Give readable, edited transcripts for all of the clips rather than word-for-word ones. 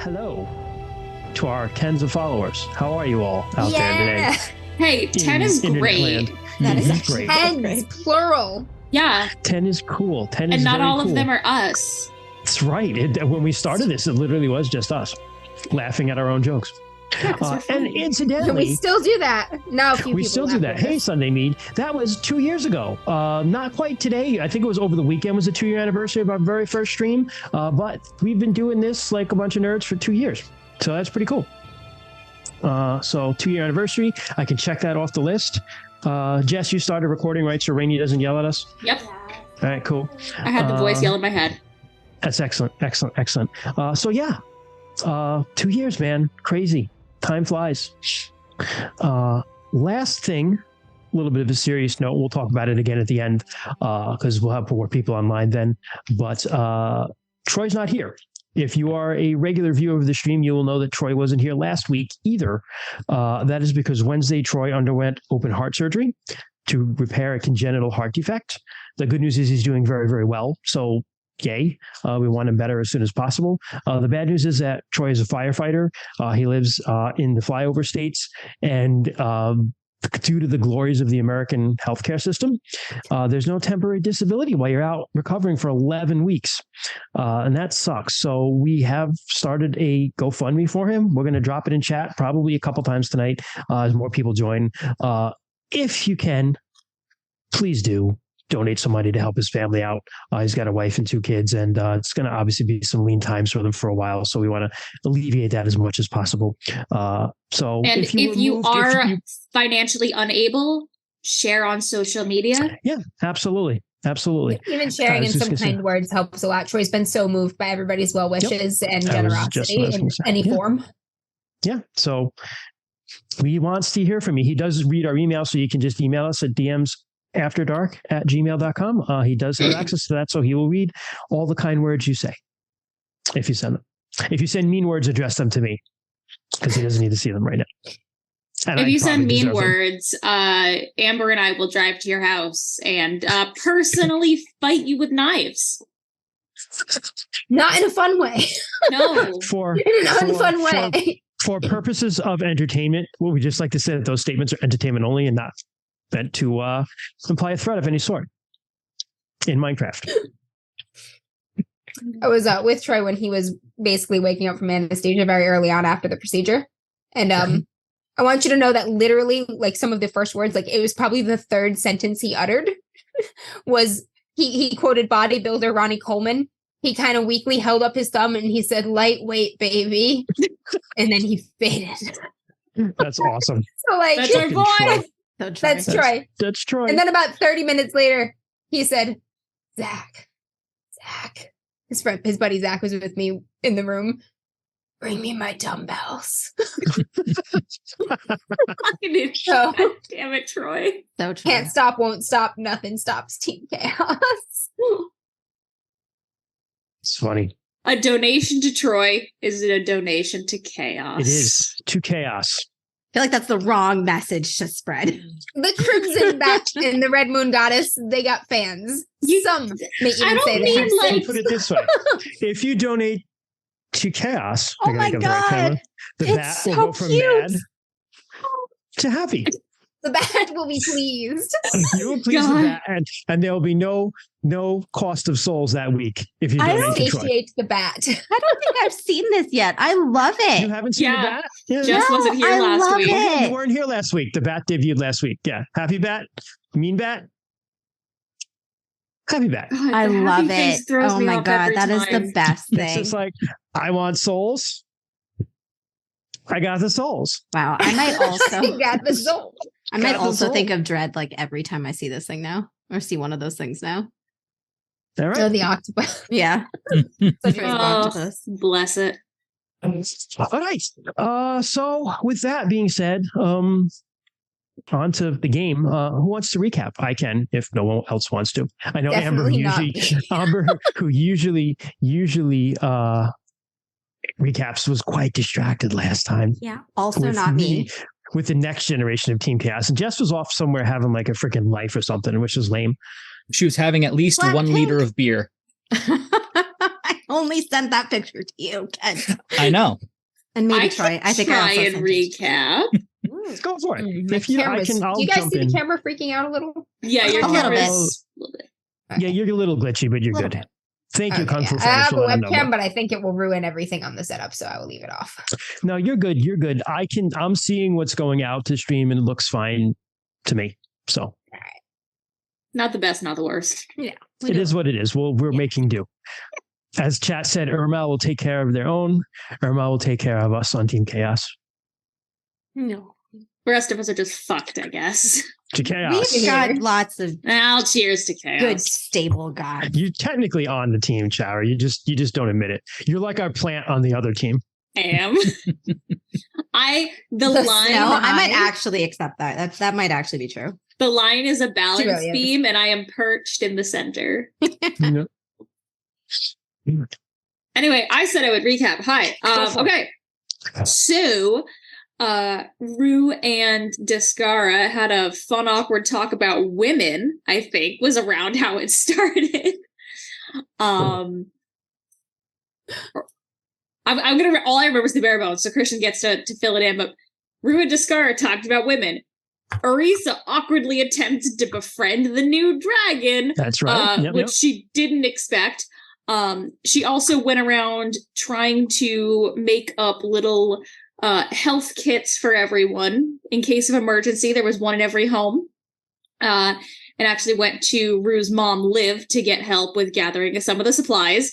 hello to our tens of followers. How are you all out there today? Hey, 10 is great. That is great. Tens, plural. Yeah. 10 is cool. 10 is And not very all cool. of them are us. That's right. When we started this, it literally was just us laughing at our own jokes. Yeah, 'cause we're And funny. And we incidentally, still do that. Now, a few we people still do laugh that. at Hey, us. Sunday Mead. That was 2 years ago. Not quite today. I think it was over the weekend was the 2-year anniversary of our very first stream. But we've been doing this like a bunch of nerds for 2 years. So that's pretty cool. So 2-year anniversary. I can check that off the list. Jess, you started recording, right? So Rainy doesn't yell at us? Yep. All right, cool. I had the voice yell in my head. That's excellent. So yeah, 2 years, man. Crazy. Time flies. Last thing, a little bit of a serious note. We'll talk about it again at the end because we'll have more people online then. But Troy's not here. If you are a regular viewer of the stream, you will know that Troy wasn't here last week either. That is because Wednesday, Troy underwent open heart surgery to repair a congenital heart defect. The good news is he's doing very, very well. So yay. We want him better as soon as possible. The bad news is that Troy is a firefighter. He lives in the flyover states. And due to the glories of the American healthcare system, there's no temporary disability while you're out recovering for 11 weeks. And that sucks. So we have started a GoFundMe for him. We're going to drop it in chat probably a couple times tonight as more people join. If you can, please do donate some money to help his family out. He's got a wife and 2 kids, and it's going to obviously be some lean times for them for a while. So we want to alleviate that as much as possible. So And if you are financially unable, share on social media. Yeah, absolutely. Even sharing in some kind words helps a lot. Troy's been so moved by everybody's well wishes and generosity in any form. Yeah. So he wants to hear from you. He does read our email, so you can just email us at dmsafterdark@gmail.com. He does have access to that, so he will read all the kind words you say if you send them. If you send mean words, address them to me because he doesn't need to see them right now. And if you send mean them. words, Amber and I will drive to your house and personally fight you with knives. Not in a fun way. No. In an unfun way. For purposes of entertainment, we just like to say that those statements are entertainment only and not meant to imply a threat of any sort in Minecraft. I was with Troy when he was basically waking up from anesthesia very early on after the procedure. And I want you to know that literally, like, some of the first words, like, it was probably the 3rd sentence he uttered was he quoted bodybuilder Ronnie Coleman. He kind of weakly held up his thumb and he said, "Lightweight, baby." And then he faded. That's awesome. So, like, that's our boy. That's Troy. That's Troy. And then about 30 minutes later, he said, Zach. His buddy Zach was with me in the room. "Bring me my dumbbells." So, damn it, Troy. So can't stop, won't stop. Nothing stops Team Chaos. It's funny. A donation to Troy is a donation to chaos. It is to chaos. I feel like that's the wrong message to spread. The Crimson Bat and the Red Moon Goddess, they got fans. Some may even say they have Let me fans. put it this way. If you donate to chaos, Oh my God. the It's bat will so go from cute. mad to happy. The Bat will be pleased. You will please the bat, and there will be no cost of souls that week if you I donate to Troy. Satiate the Bat. I don't think I've seen this yet. I love it. You haven't seen the bat? Yeah. Jess wasn't here I last love week. it. You weren't here last week. The bat debuted last week. Yeah. Happy bat? Mean bat? Happy bat. God, I the happy love face it. throws Oh me my off God. every That is time. the best It's thing. just like, I want souls. I got the souls. Wow. I might also You got the soul. think of Dread like every time I see this thing now or see one of those things now. All Oh, right. the octopus. Yeah. Such a Oh, bless it. All right. So with that being said, on to the game. Who wants to recap? I can, if no one else wants to. I know Definitely not Amber, who usually recaps, was quite distracted last time. Yeah. Also with not me. With the next generation of Team Chaos. And Jess was off somewhere having like a freaking life or something, which is lame. She was having at least Black 1 pink. liter of beer. I only sent that picture to you, Ken. I know. And maybe I Troy. can I think try I also and sent it. recap. Let's go for it. My If you, I camera's- can, I'll do you guys jump see in. the camera freaking out a little? Yeah, your A little camera's a little bit. Yeah, you're a little glitchy, but you're Little good. bit. Thank you, Okay, Kung Fu yeah. I Fighter, have for a letting them know. webcam, but I think it will ruin everything on the setup, so I will leave it off. No, you're good. You're good. I'm seeing what's going out to stream and it looks fine to me. So Not the best, not the worst. it is what it is. We're making do. As chat said, Irma will take care of their own. Irma will take care of us on Team Chaos. No. The rest of us are just fucked, I guess. To Chaos. We've got lots of Well, cheers to chaos. good, stable guys. You're technically on the team, Chower. You just don't admit it. You're like our plant on the other team. I am. The The line No, I might Fine. actually accept that. That might actually be true. the line is a balance really is. beam, and I am perched in the center. You know? Anyway, I said I would recap. Hi. Okay. So Rue and Descara had a fun, awkward talk about women, I think, was around how it started. I'm gonna all I remember is the bare bones, so Christian gets to fill it in. But Rue and Descara talked about women. Arisa awkwardly attempted to befriend the new dragon, That's right. which she didn't expect. She also went around trying to make up little health kits for everyone in case of emergency. There was one in every home. And actually went to Rue's mom, Liv, to get help with gathering some of the supplies,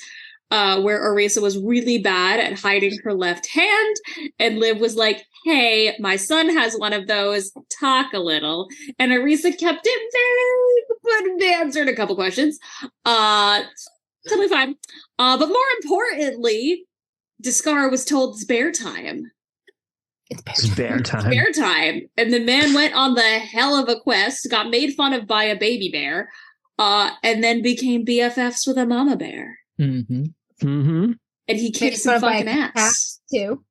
where Arisa was really bad at hiding her left hand. And Liv was like, hey, my son has one of those. Talk a little. And Arisa kept it very good, answered a couple questions. Totally fine. But more importantly, Descara was told it's bear time. It's bear time. Bear time. And the man went on the hell of a quest, got made fun of by a baby bear, and then became BFFs with a mama bear. Mm-hmm. Mm-hmm. And he kicked some fucking ass. Too.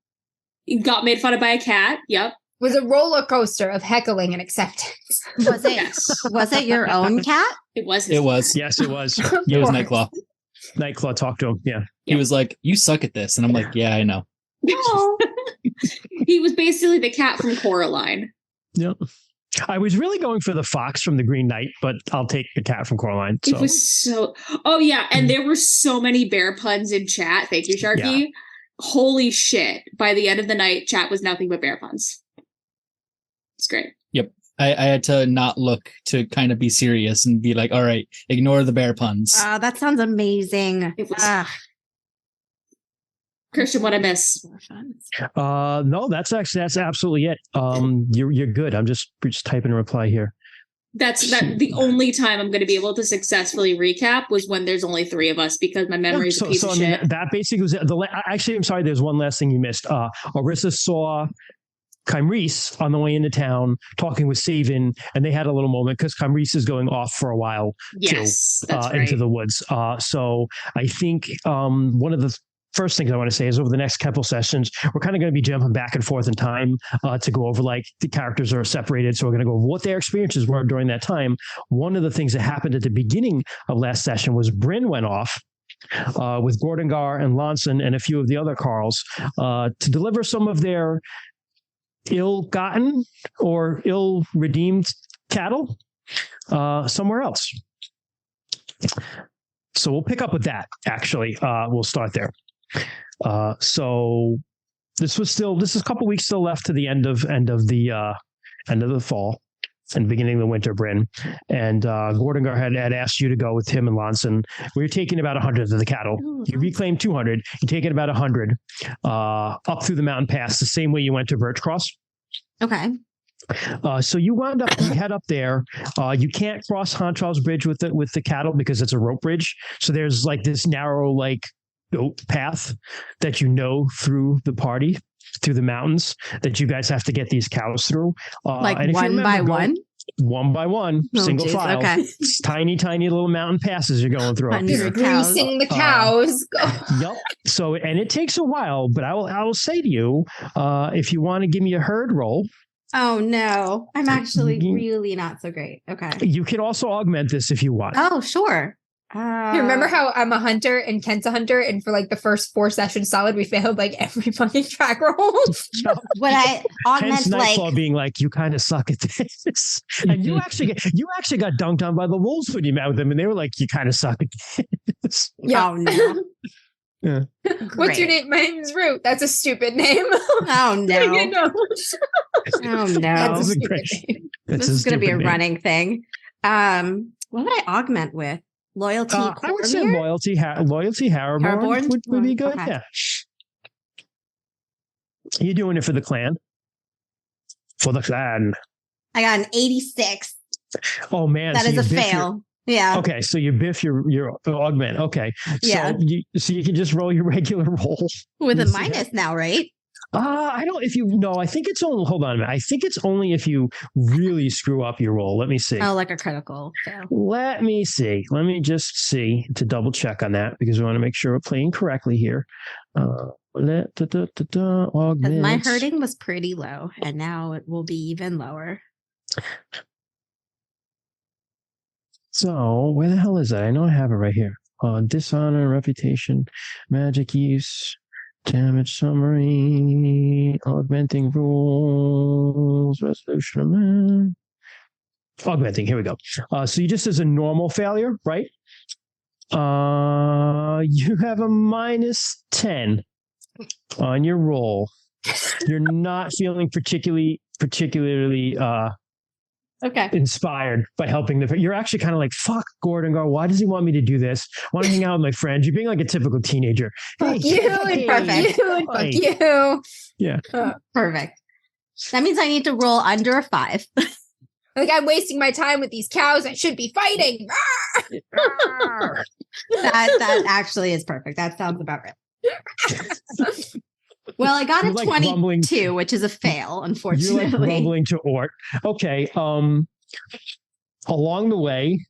He got made fun of by a cat. Yep. Was a roller coaster of heckling and acceptance. Was it? Yes. Was it your own cat? It was his It was. Yes, it was. It was Nightclaw. Nightclaw talked to him. Yeah. He was like, "You suck at this," and I'm like, "Yeah, I know." He was basically the cat from Coraline. Yep. I was really going for the fox from the Green Knight, but I'll take the cat from Coraline. So. It was so. Oh yeah, and there were so many bear puns in chat. Thank you, Sharky. Yeah. Holy shit! By the end of the night, chat was nothing but bear puns. It's great. I had to not look to kind of be serious and be like, "All right, ignore the bear puns." That sounds amazing. It was- Christian, what I miss? No, that's absolutely it. You're good. I'm just typing a reply here. That's the only time I'm going to be able to successfully recap was when there's only three of us because my memory is a piece of shit. That basically was it. Actually, I'm sorry. There's one last thing you missed. Arisa saw Kymrese on the way into town talking with Savin, and they had a little moment because Kymrese is going off for a while Yes, that's right. into the woods. So I think one of the first things I want to say is over the next couple sessions, we're kind of going to be jumping back and forth in time to go over, like, the characters are separated. So we're going to go over what their experiences were during that time. One of the things that happened at the beginning of last session was Bryn went off with Gordengar and Lanson and a few of the other Carls to deliver some of their ill-gotten or ill-redeemed cattle somewhere else. So we'll pick up with that. Actually, we'll start there. So this is a couple weeks still left to the end of the fall and beginning of the winter, Bryn. And Gordengar had asked you to go with him and Lanson. We were taking about 100 of the cattle. You reclaimed 200. You're taking about 100 up through the mountain pass, the same way you went to Birch Cross. Okay. So you head up there. You can't cross Hontral's Bridge with the cattle because it's a rope bridge. So there's like this narrow, like, goat path that through the party, through the mountains, that you guys have to get these cows through. Like one by one? One by one, single file. Okay. It's tiny little mountain passes you're going through up here. Greasing the cows. Yep. So, and it takes a while, but I will say to you, if you want to give me a herd roll. Oh no, I'm actually really not so great. Okay. You can also augment this if you want. Oh, sure. You remember how I'm a hunter and Kent's a hunter, and for like the first 4 sessions solid, we failed like every fucking track roll. When I augment Hence Nightfall like being like, you kind of suck at this. And you actually got dunked on by the wolves when you met with them, and they were like, you kind of suck at this. Yeah. oh no. Yeah. What's your Great. name? My name's Root. That's a stupid name. Oh You no. know. Oh no. That's a This is stupid great. name. That's This is going to be a stupid name. running thing. What would I augment with? Loyalty. I would say Cormier? loyalty Harrowborn Harrowborn? would be good. Okay. Yeah. You're doing it for the clan. For the clan. I got an 86. Oh man, That so is you a biff your- fail. Yeah. Okay, so you biff your augment. Okay, Yeah. so you can just roll your regular roll. With a Let's see minus now, right? I don't. If you no, I think it's only. Hold on a minute. I think it's only if you really screw up your roll. Let me see. Oh, like a critical fail. Let me see. Let me just see to double check on that because we want to make sure we're playing correctly here. Augment. My hurting was pretty low, and now it will be even lower. So where the hell is that? I know I have it right here. Dishonor, reputation, magic use, damage summary, augmenting rules, resolution amount. Augmenting, here we go. So you just as a normal failure, right? You have a -10 on your roll. You're not feeling particularly Okay. inspired by helping you're actually kind of like, fuck Gordon, why does he want me to do this? I want to hang out with my friends. You're being like a typical teenager. Fuck you and perfect. you and fuck Hey. you. Yeah. Perfect. That means I need to roll under a 5. Like I'm wasting my time with these cows. I should be fighting. That actually is perfect. That sounds about right. Well, I got You're a like 22, grumbling. which is a fail, You're like unfortunately. grumbling to Ort. Okay. Along the way,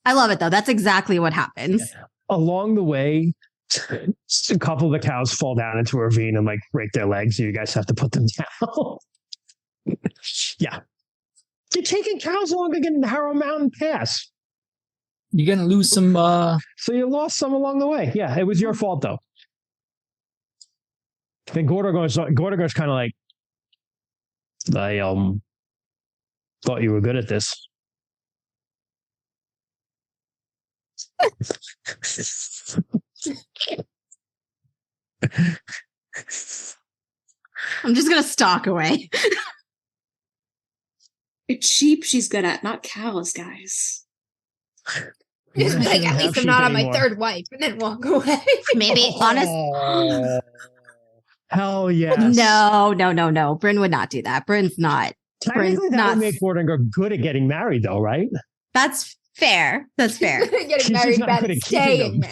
I love it though. That's exactly what happens. a couple of the cows fall down into a ravine and like break their legs. So you guys have to put them down. Yeah. You're taking cows along again in Harrow Mountain Pass. You're gonna lose some. So you lost some along the way. Yeah, it was your fault though. Then Gordogar's kind of like, I thought you were good at this. I'm just gonna stalk away. It's sheep she's good at, not cows, guys. Just be like, Shouldn't at have least I'm sheep not on my anymore. third wife, and then walk away. Maybe honest. Oh, hell yes. No. Bryn would not do that. Bryn's not. Technically, Bryn's that not. would make Gordogar good at getting married, though, right? That's fair. That's fair. Getting She's married not bad good and at keeping staying them.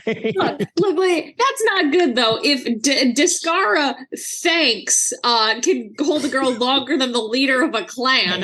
married. Right. Look, wait, that's not good though. If Discara thanks can hold a girl longer than the leader of a clan,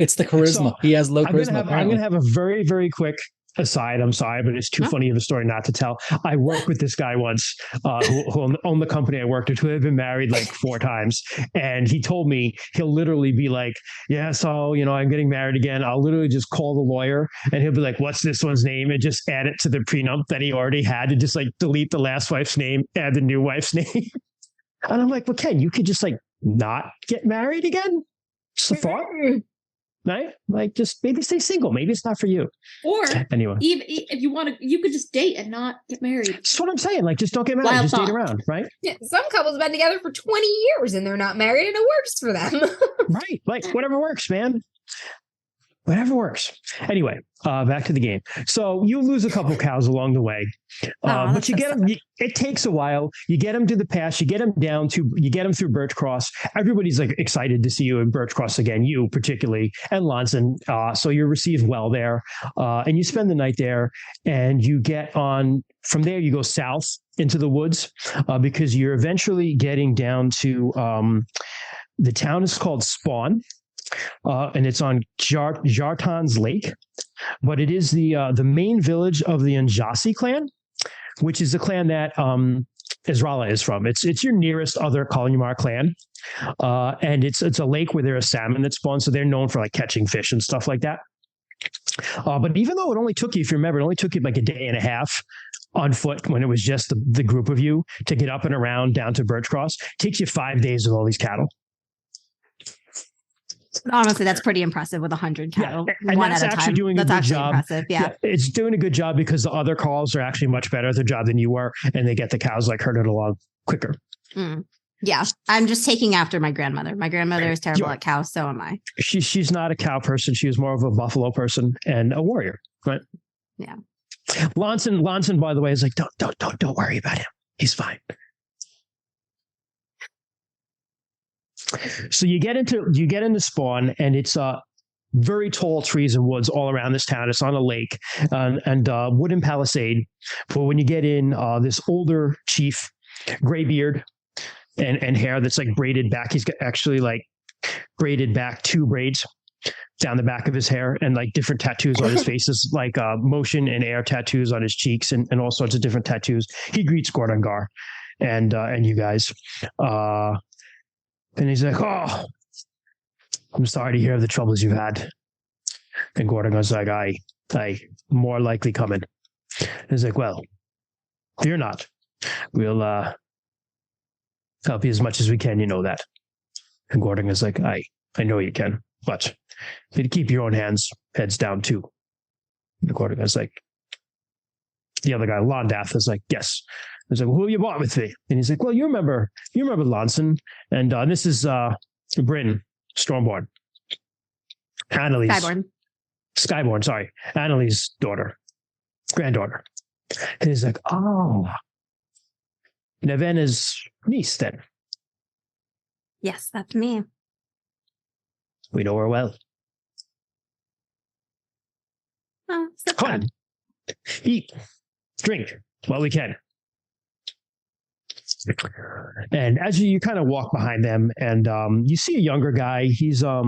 It's the charisma. So, He has low I'm gonna charisma. have apparently. a very, very quick aside. I'm sorry, but it's too No. funny of a story not to tell. I worked with this guy once who owned the company I worked at, who had been married like 4 times. And he told me he'll literally be like, yeah, so, I'm getting married again. I'll literally just call the lawyer and he'll be like, what's this one's name? And just add it to the prenup that he already had, to just like delete the last wife's name, add the new wife's name. And I'm like, well, Ken, you could just like not get married again? Just a thought, right? Like, just maybe stay single. Maybe it's not for you. or Anyway. even if you want to, you could just date and not get married. That's what I'm saying. Like, just don't get married. Wild Just date thought. around, right? Yeah, some couples have been together for 20 years and they're not married, and it works for them. Right. Like, whatever works, man. Whatever works. Anyway, back to the game. So you lose a couple cows along the way, but that's you so get them. It takes a while. You get them to the pass. You get them you get them through Birch Cross. Everybody's like excited to see you in Birch Cross again. You particularly, and Lonson. So you're received well there, and you spend the night there. And you get on from there. You go south into the woods because you're eventually getting down to the town is called Spawn. And it's on Jartan's Lake, but it is the main village of the Anjasi clan, which is the clan that Ezrala is from. It's your nearest other Kalanyamar clan, and it's a lake where there are salmon that spawn, so they're known for like catching fish and stuff like that. But even though it only took you, if you remember, it only took you like a day and a half on foot when it was just the group of you to get up and around down to Birchcross, it takes you 5 days with all these cattle. Honestly, that's pretty impressive with 100 cattle, and one that's at a actually time. doing That's a good actually job. impressive. Yeah. It's doing a good job because the other calls are actually much better at their job than you were, and they get the cows like herded along quicker. Yeah, I'm just taking after my grandmother. My grandmother is terrible at cows, so am I. She's not a cow person. She was more of a buffalo person and a warrior, right? Yeah. Lonson, by the way, is like, don't worry about him. He's fine. So you get into spawn, and it's very tall trees and woods all around this town. It's on a lake and wooden palisade. But when you get in, this older chief, gray beard and hair that's like braided back. He's got actually like braided back 2 braids down the back of his hair and like different tattoos on his face, like motion and air tattoos on his cheeks and all sorts of different tattoos. He greets Gordangar and you guys. And he's like, "Oh, I'm sorry to hear of the troubles you've had." And Gordangar's like, I more likely coming. And he's like, "Well, fear not. We'll help you as much as we can, you know that." And Gordangar's like, I know you can, but you need to keep your own heads down too. And Gordangar's like, the other guy, Londath, is like, "Yes." He's like, "Well, who you bought with me?" And he's like, "Well, you remember Lonson, and this is Bryn, Stormborn, Annalise, Skyborn, sorry, Annalise's granddaughter." And he's like, "Oh, Nevena's niece, then." Yes, that's me. "We know her well." Oh, so "Come on, eat, drink while we can." And as you kind of walk behind them, and you see a younger guy. He's a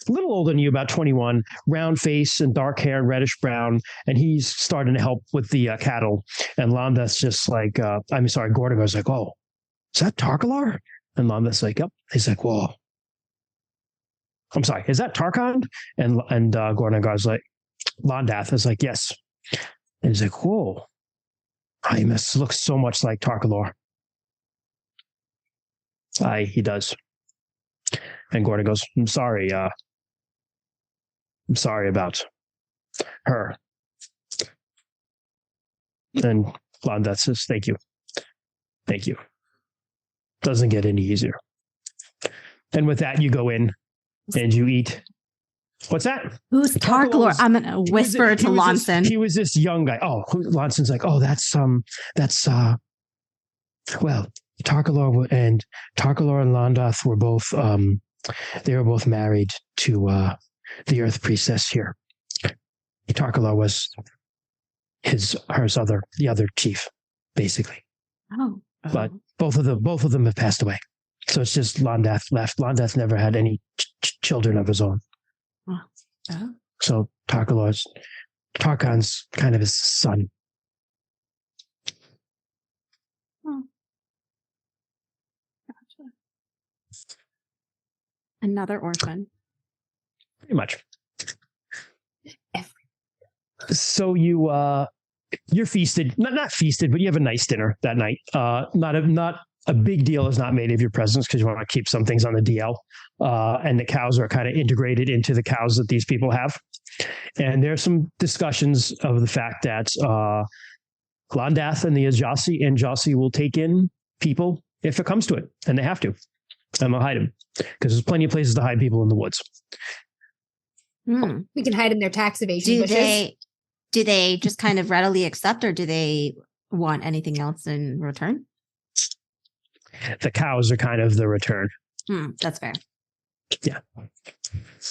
little older than you, about 21, round face and dark hair and reddish brown, and he's starting to help with the cattle. And Londa's just like, Gordangar's like, "Oh, is that Tarkalar?" And Londa's like, "Yep." He's like, "Whoa. I'm sorry, is that Tarkon?" And Gordangar's like, Londath is like, "Yes." And he's like, "Whoa. He must look so much like Tarkalar." Aye, he does. And Gordon goes, I'm sorry about her." And Londath says, Thank you. Doesn't get any easier. And with that, you go in and you eat. What's that? Who's Tarkalar? I'm gonna whisper to Lonson. He was this young guy. Oh, Lonson's like, "Oh, that's well, Tarkalar and Londath were both they were both married to the Earth Priestess here. Tarkalar was the other chief, basically. Oh. But both of them have passed away. So it's just Londath left. Londath never had any children of his own. Oh. So Tarkon's kind of his son. Oh. Gotcha. Another orphan. Pretty much. So you're feasted, not feasted, but you have a nice dinner that night. Not a big deal is not made of your presence because you want to keep some things on the DL. And the cows are kind of integrated into the cows that these people have. And there's some discussions of the fact that Londath and the Jossi will take in people if it comes to it, and they have to. And they'll hide them because there's plenty of places to hide people in the woods. We can hide in their tax evasion bushes. Do they just kind of readily accept, or do they want anything else in return? The cows are kind of the return. That's fair. Yeah.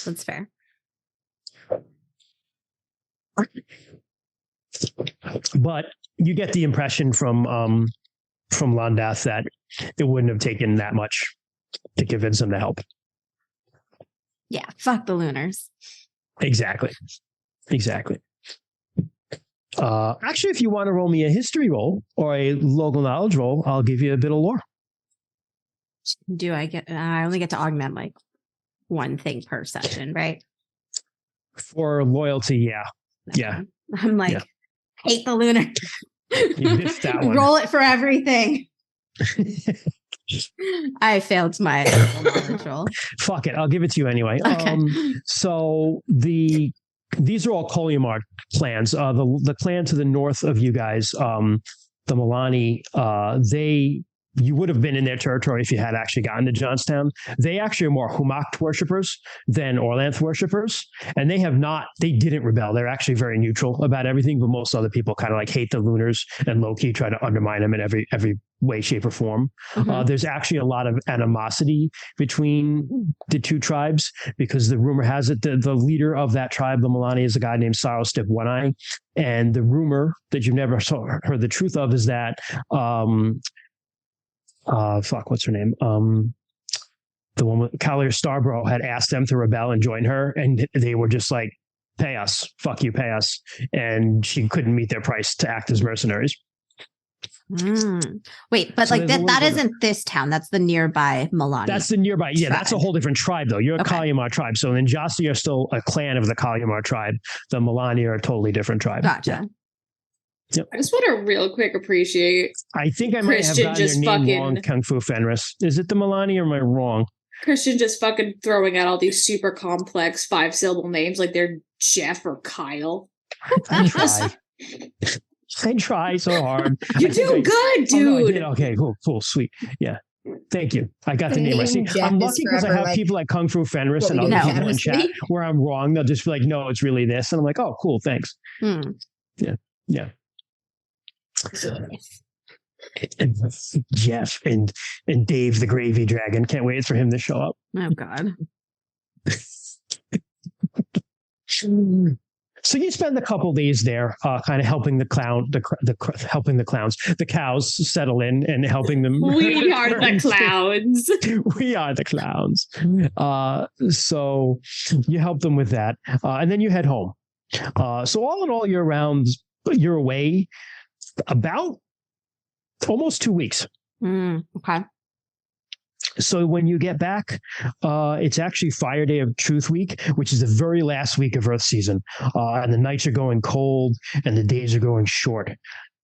That's fair. But you get the impression from Londath that it wouldn't have taken that much to convince him to help. Yeah, fuck the Lunars. Exactly. Actually, if you want to roll me a history roll or a local knowledge roll, I'll give you a bit of lore. Do I get? I only get to augment like one thing per session, right? For loyalty, yeah. Yeah. I'm like, Yeah. hate the lunar. You biffed that one. Roll it for everything. I failed my knowledge roll. Fuck it. I'll give it to you anyway. Okay. So these are all Kolyamar clans. The clan to the north of you guys, the Milani, you would have been in their territory if you had actually gotten to Johnstown. They actually are more Humacht worshippers than Orlanth worshippers. And they didn't rebel. They're actually very neutral about everything, but most other people kind of like hate the Lunars and low-key try to undermine them in every way, shape, or form. Mhm. There's actually a lot of animosity between the two tribes because the rumor has it that the leader of that tribe, the Milani, is a guy named Sarlstip One-Eye. And the rumor that you've never heard the truth of is that what's her name? The one with Kalir Starbro had asked them to rebel and join her, and they were just like, pay us, fuck you, pay us. And she couldn't meet their price to act as mercenaries. Wait, but So like that isn't this town. That's the nearby Milani. That's the nearby. Yeah, that's a tribe. whole different tribe, though. You're a Okay. Kolyamar tribe. So then Jasti are still a clan of the Kolyamar tribe. The Milani are a totally different tribe. Gotcha. I just want to real quick appreciate I think I might Christian have gotten just their name fucking- wrong, Kung Fu Fenris. Is it the Milani or am I wrong? Christian just fucking throwing out all these super complex 5-syllable names like they're Jeff or Kyle. I try. I try so hard. You I think do I- good, Oh, no, I dude. did. Okay, cool, sweet. Yeah. Thank you. I got the The name. I name see. Jeff I'm is lucky because I forever, have like, people like Kung Fu Fenris what and we other do people in unanimously. chat where I'm wrong. They'll just be like, no, it's really this. And I'm like, oh, cool, thanks. Yeah. And Jeff and Dave the Gravy Dragon. Can't wait for him to show up. Oh God. So you spend a couple days there, kind of helping the cows settle in and helping them. We are the clowns. We are the clowns. So you help them with that, and then you head home. So all in all, you're away about almost 2 weeks. Okay. So when you get back, it's actually Fire Day of Truth Week, which is the very last week of Earth season. And the nights are going cold and the days are going short.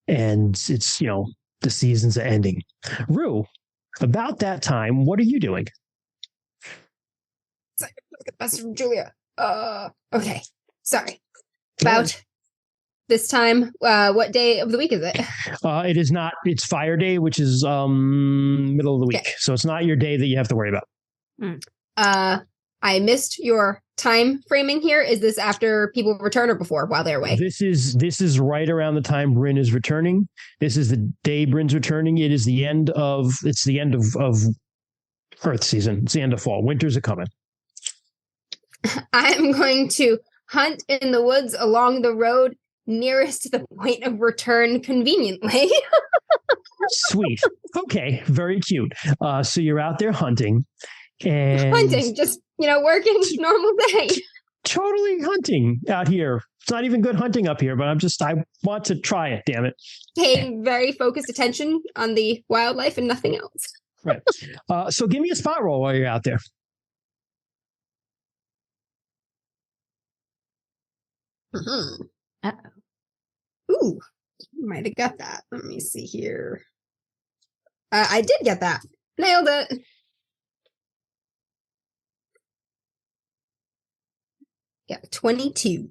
And it's, the seasons are ending. Rue, about that time, what are you doing? Best from Julia. Okay. Sorry. About this time, what day of the week is it? It is not, it's Fire Day, which is middle of the week. Okay. So it's not your day that you have to worry about. I missed your time framing here. Is this after people return or before while they're away? This is right around the time Bryn is returning. This is the day Bryn's returning. It's the end of Earth season. It's the end of fall. Winters are coming. I'm going to hunt in the woods along the road nearest to the point of return conveniently. Sweet. Okay. Very cute. So you're out there hunting and Hunting, just, working normal day. totally hunting out here. It's not even good hunting up here, but I want to try it. Damn it. Paying very focused attention on the wildlife and nothing else. Right. So give me a spot roll while you're out there. Mhm. Uh-oh. Ooh, might have got that. Let me see here. I did get that. Nailed it. Yeah, 22.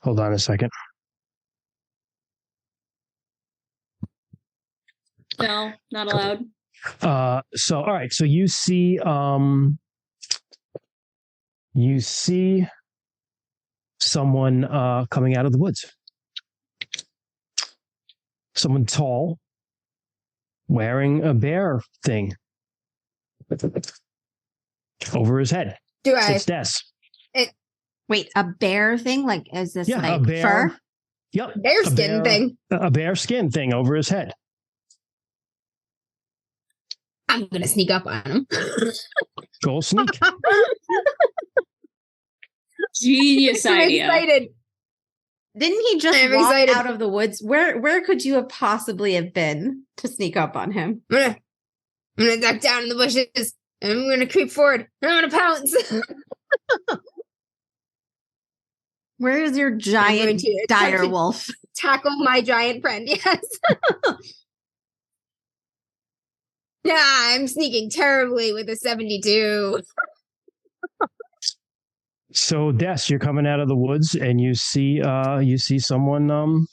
Hold on a second. No, not allowed. So all right, so you see someone coming out of the woods. Someone tall wearing a bear thing over his head. Do I? Sits desk. Wait, a bear thing? Like, is this Yeah, a like bear. fur? Yep. Bear skin thing. A bear skin thing over his head. I'm gonna sneak up on him. Go sneak. Genius I'm idea. excited. Didn't he just I'm walk excited. out of the woods? Where could you have possibly have been to sneak up on him? I'm I'm gonna duck down in the bushes, and I'm gonna creep forward, and I'm gonna pounce. Where is your giant to dire wolf? Tackle my giant friend, yes. Yeah, I'm sneaking terribly with a 72. So, Des, you're coming out of the woods and you see someone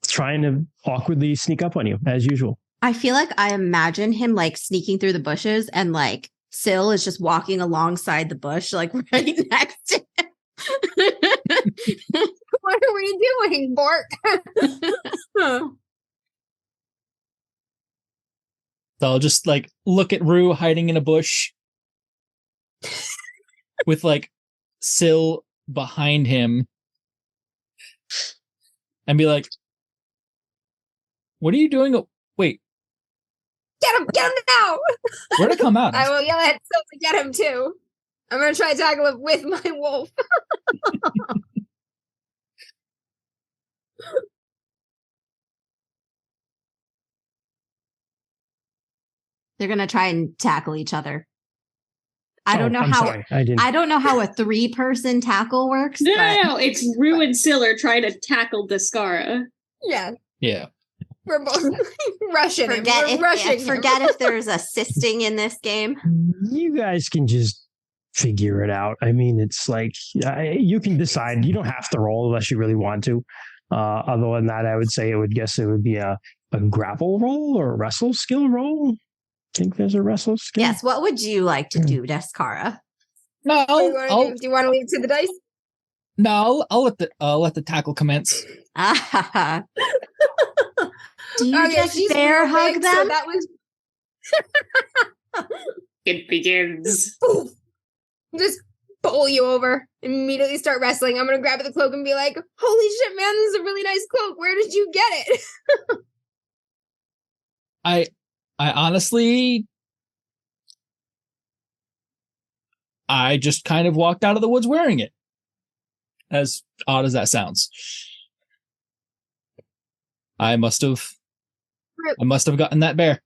trying to awkwardly sneak up on you as usual. I feel like I imagine him like sneaking through the bushes and like Syl is just walking alongside the bush, like right next to him. What are we doing, Bork? So I'll just like look at Rue hiding in a bush with like Syl behind him and be like, what are you doing? Wait, Get him now! where'd it come out? I will yell at Syl to get him too. I'm gonna try to tackle him with my wolf. They're gonna try and tackle each other. I don't know I'm how. sorry, I didn't. I don't know how a 3-person tackle works. No, it's Rue and Siller trying to tackle Descara. Yeah, Yeah. we're both rushing him. Forget We're if, rushing him. forget if there's assisting in this game. You guys can just figure it out. I mean, it's like you can decide. You don't have to roll unless you really want to. Other than that, I would say it would be a grapple roll or a wrestle skill roll. Think there's a wrestle skill? Yes. What would you like to do, Descara? No, Do you want to leave it to the dice? no, I'll let the tackle commence. Ah. Do you Okay, just she's bear real hug big, them? So that was It begins. just bowl you over. Immediately start wrestling. I'm gonna grab the cloak and be like, "Holy shit, man! This is a really nice cloak. Where did you get it?" I honestly, I just kind of walked out of the woods wearing it. As odd as that sounds. I must have gotten that bear.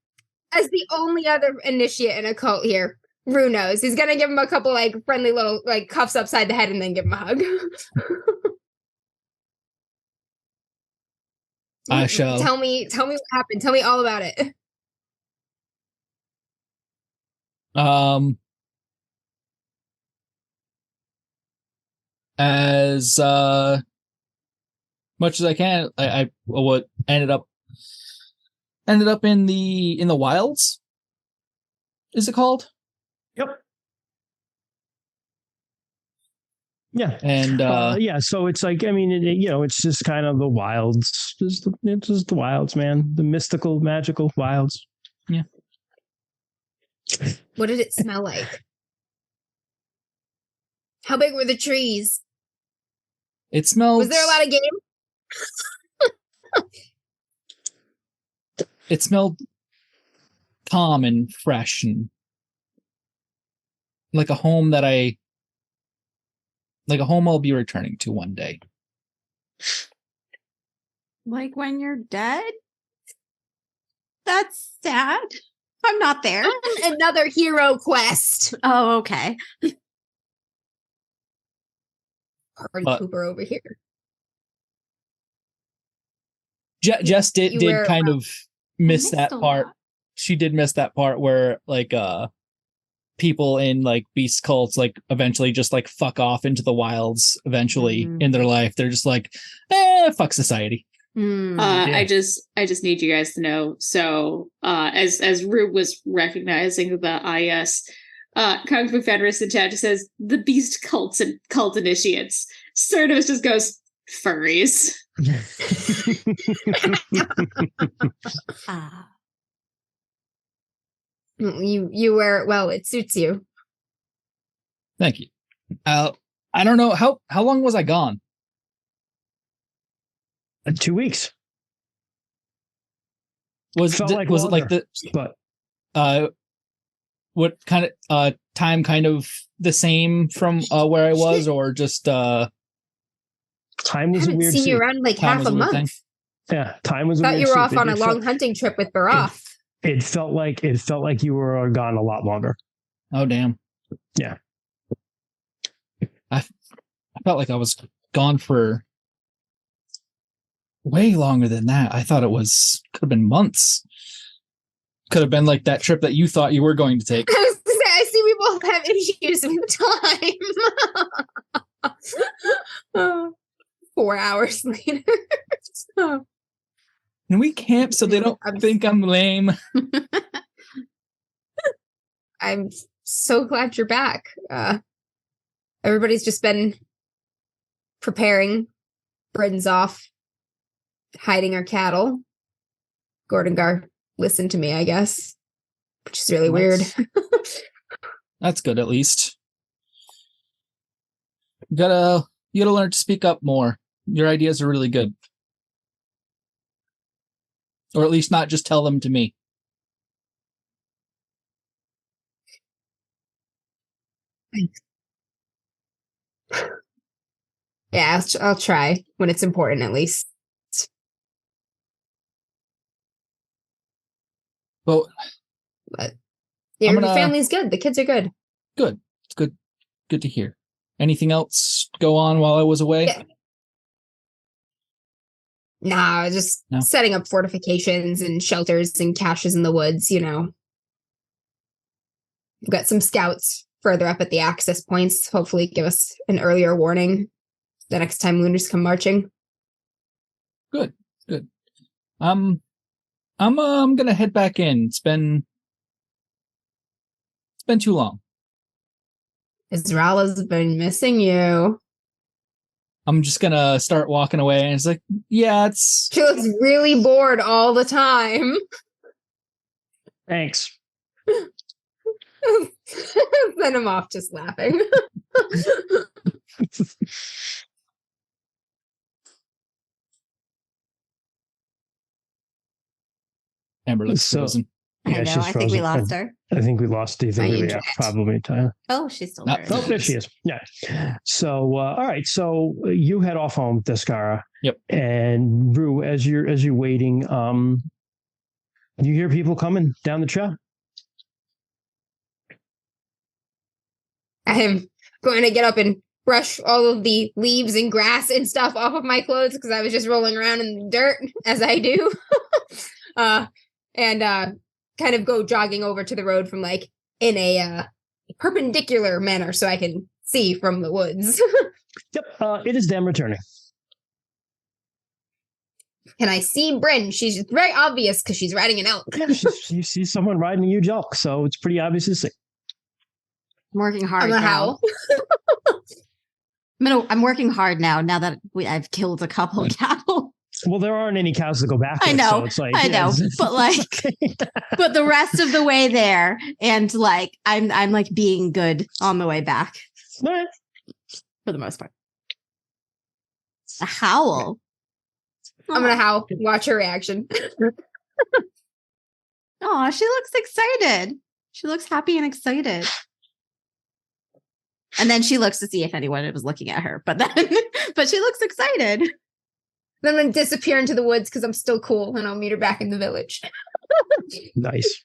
As the only other initiate in a cult here, Rue knows. He's gonna give him a couple like friendly little like cuffs upside the head and then give him a hug. I shall. Tell me what happened. Tell me all about it. As much as I can, I what ended up in the wilds. Is it called? Yep. Yeah. And yeah, so it's like, I mean, it's just kind of the wilds. It's just the wilds, man. The mystical, magical wilds. Yeah. What did it smell like? How big were the trees? It smells. Was there a lot of game? It smelled calm and fresh and like a home I'll be returning to one day. Like when you're dead? That's sad. I'm not there. Another hero quest. Oh, okay. Party pooper over here. Jess did kind of miss that part. lot. She did miss that part where like people in like beast cults like eventually just like fuck off into the wilds eventually in their life. They're just like, fuck society. Yeah. I just need you guys to know. So as Rube was recognizing the IS, Kung Fu Fenris in chat just says the beast cults and cult initiates. Certus just goes furries. Ah. You wear it well. It suits you. Thank you. I don't know how long was I gone? 2 weeks. Was Felt like it like longer, the but what kind of time kind of the same from where I was, or just time I was a haven't weird seen you suit. around like Time half was a a weird month. thing. Yeah, time was a Thought weird you were suit. off They on a did long feel- hunting trip with Baroth. It felt like you were gone a lot longer. Oh damn. Yeah. I felt like I was gone for way longer than that. I thought could have been months. Could have been like that trip that you thought you were going to take. I was gonna say, I see we both have issues with time. 4 hours later. Can we camp so they don't think I'm lame? I'm so glad you're back. Everybody's just been preparing. Bryn's off, hiding our cattle. Gordengar listened to me, I guess, which is really weird. That's good, at least. You gotta learn to speak up more. Your ideas are really good. Or at least not just tell them to me. Yeah, I'll try when it's important, at least. Well, But yeah, I'm your gonna- family's good. The kids are good. good. It's good. Good to hear. Anything else go on while I was away? Yeah. Nah, just No. setting up fortifications and shelters and caches in the woods, you know. We've got some scouts further up at the access points. Hopefully give us an earlier warning the next time Lunars come marching. Good. I'm gonna head back in. It's been too long. Izrala's been missing you. I'm just gonna start walking away, and it's like, yeah, it's She looks really bored all the time. Thanks. Send him off just laughing. Amber looks So- frozen. I know. she's I think we frozen. lost her. I think we lost Steve. I Yeah, enjoy it. probably. Oh, she's still No. there. Oh, there she is. Yeah. So, all right. So you head off home, Descara. Yep. And Rue, as you're waiting, you hear people coming down the trail. I am going to get up and brush all of the leaves and grass and stuff off of my clothes because I was just rolling around in the dirt as I do. And kind of go jogging over to the road from like in a perpendicular manner so I can see from the woods. Yep. It is them returning. Can I see Bryn? She's very obvious because she's riding an elk. Yeah, you see someone riding a huge elk, so it's pretty obvious to see. I'm working hard I'm a now. howl. I'm working hard now that I've killed a couple of cattle. Well, there aren't any cows to go back. I know, So it's like, I know, but like, but the rest of the way there, and like, I'm like being good on the way back All right. for the most part. A howl. I'm going to howl. Watch her reaction. Oh, she looks excited. She looks happy and excited. And then she looks to see if anyone was looking at her, but she looks excited. Then I'm going to disappear into the woods because I'm still cool and I'll meet her back in the village. Nice.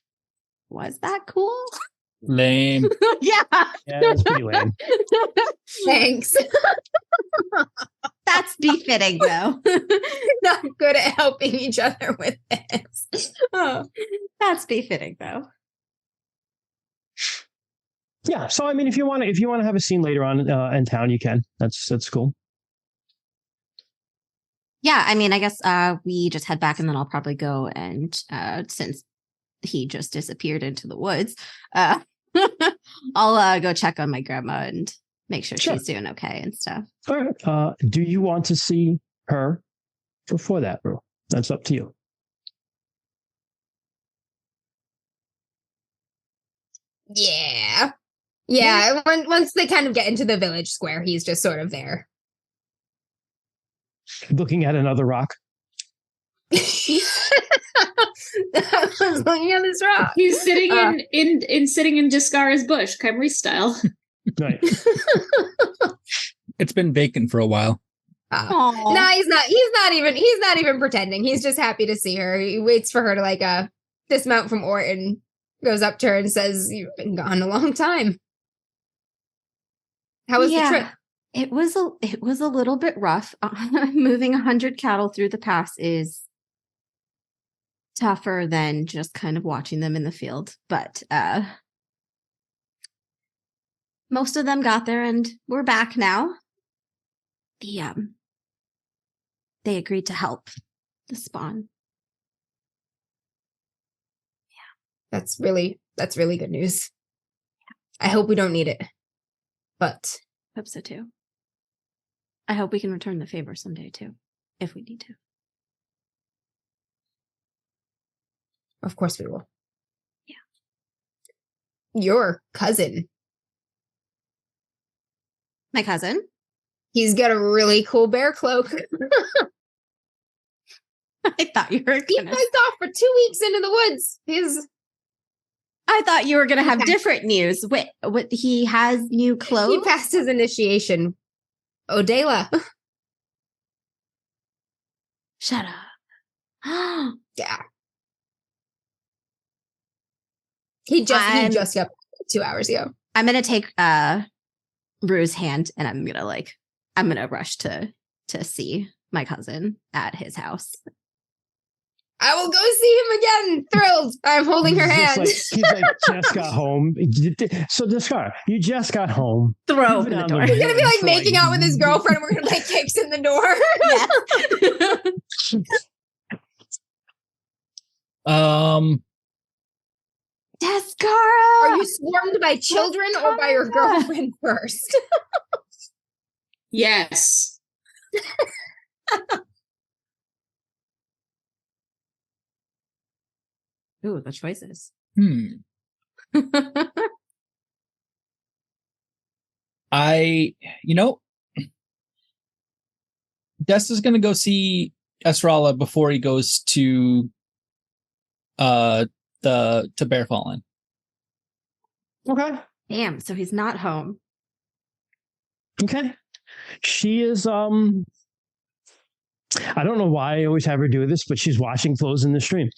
Was that cool? Lame. Yeah. Yeah, that's pretty lame. Thanks. That's befitting, though. Not good at helping each other with this. Oh, that's befitting, though. Yeah. So I mean, if you want to have a scene later on in town, you can. That's cool. Yeah, I mean, I guess we just head back and then I'll probably go and since he just disappeared into the woods, I'll go check on my grandma and make sure Sure. she's doing okay and stuff. All right. Do you want to see her before that, bro? That's up to you. Yeah. Yeah. Once they kind of get into the village square, he's just sort of there. Looking at another rock. I was looking at this rock. He's sitting sitting in Jaskara's bush, Khemri style. Right. It's been vacant for a while. Aw. No, he's not even pretending. He's just happy to see her. He waits for her to dismount from Orton, goes up to her and says, "You've been gone a long time. How was the trip?" It was a little bit rough. Moving 100 cattle through the pass is tougher than just kind of watching them in the field. But most of them got there and we're back now. They agreed to help the spawn. That's really good news. I hope we don't need it. But Hope so too. I hope we can return the favor someday too, if we need to. of course we will. Yeah. Your cousin. My cousin? He's got a really cool bear cloak. I thought you were He gonna. fucked off for 2 weeks into the woods. I thought you were gonna have different news. Wait, what? He has new He clothes. passed his initiation. Odela. Shut up. Yeah. He just got 2 hours ago. I'm gonna take Rue's hand and I'm gonna rush to see my cousin at his house. I will go see him again. Thrilled. I'm holding her hand. He's like, just got home. So, Discar, you just got home. Throw You've open been the on door. He's gonna be like for, making out with his girlfriend. And we're gonna play kicks in the door. Descara! Are you swarmed by children or by your girlfriend first? Yes. Ooh, the choices. Des is gonna go see Esralla before he goes to Bear Fallen. Okay. Damn, so he's not home. Okay. She is I don't know why I always have her do this, but she's washing clothes in the stream.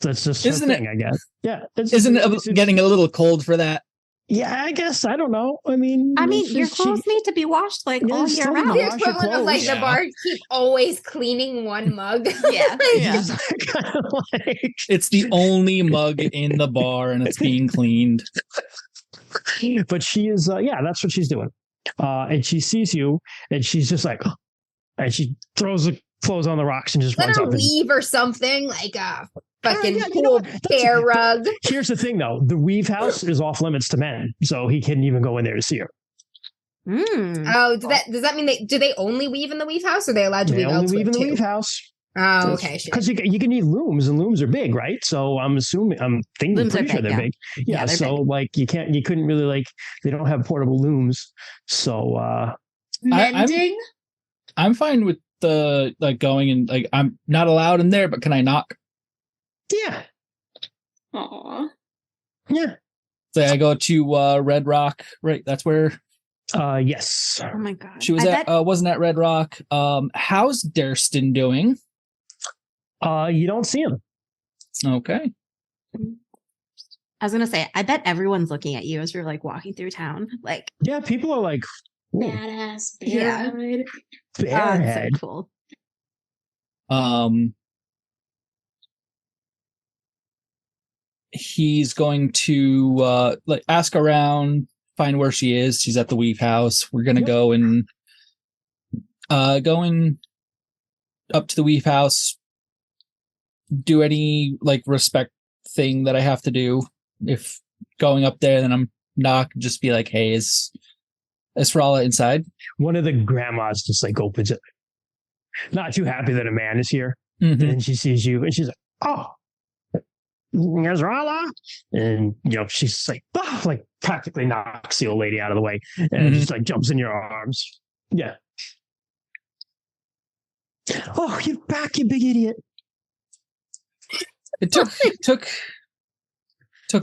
That's just her thing, I guess. Yeah. Isn't it getting a little cold for that? Yeah, I guess. I don't know. I mean, Your clothes need to be washed all it's year still round. not- The wash your equivalent of like clothes. the bar keep always cleaning one mug. Yeah. It's kind of like, It's the only mug in the bar and it's being cleaned. but she is, that's what she's doing. And she sees you and she's just like, and she throws the clothes on the rocks and just Let runs her up. weave or something like a fucking Yeah, you know cool what? That's- bear rug. Here's the thing, though: the weave house is off limits to men, so he couldn't even go in there to see her. Oh, does that mean do they only weave in the weave house, or are they allowed to They weave only elsewhere weave in the too? weave house. Oh, okay. Shit. Because you can need looms, and looms are big, right? So I'm thinking, Looms are pretty sure big, they're yeah. big. Yeah, they're so big. like you couldn't really they don't have portable looms. So Mending? I'm fine with the going and I'm not allowed in there, but can I knock? yeah, Aw. yeah. So I go to Red Rock, right? That's where Yes. Oh my god. she was wasn't at Red Rock. How's Derston doing? You don't see him. Okay. I was gonna say, I bet everyone's looking at you as you're walking through town. Yeah, people are like, ooh, Badass bear Yeah. ride. Bearhead. That's so cool. He's going to ask around, find where she is. She's at the Weave House. We're gonna Yep. go and going up to the Weave House, do any respect thing that I have to do. If going up there, then I'm not just be like, hey, is Esralla inside? One of the grandmas just opens it, not too happy that a man is here. Mhm. And she sees you and she's like, oh, Esralla. And, she's practically knocks the old lady out of the way and just jumps in your arms. Yeah. Oh, you're back, you big idiot. It took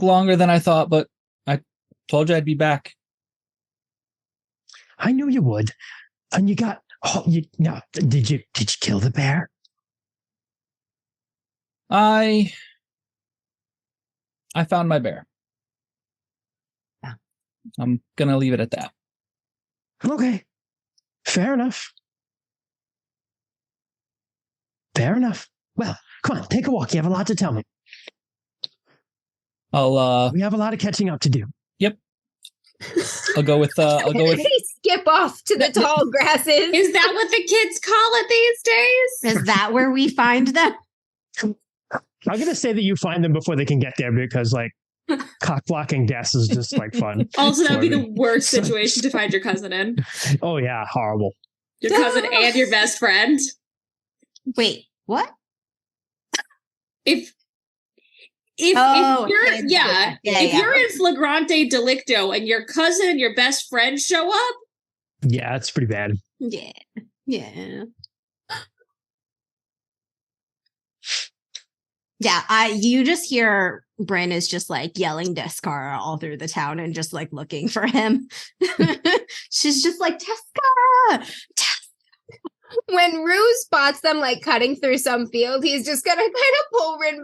longer than I thought, but I told you I'd be back. I knew you would. And you got, did you kill the bear? I I found my bear. Yeah. I'm gonna leave it at that. Okay. Fair enough. Fair enough. Well, come on, take a walk. You have a lot to tell me. We have a lot of catching up to do. Yep. I'll go with They skip off to the tall grasses. Is that what the kids call it these days? Is that where we find them? I'm gonna say that you find them before they can get there because like cock blocking deaths is just like fun. Also, that would be For the me. worst situation to find your cousin in. Oh yeah, horrible. Your cousin and your best friend. Wait, what? If Oh, you're okay. if you're in flagrante delicto and your cousin and your best friend show up, Yeah, it's pretty bad. Yeah. Yeah. Yeah, you just hear Bryn is just like yelling Descara all through the town and just like looking for him. She's just like, Descara! When Rue spots them like cutting through some field, he's just gonna kind of pull Bryn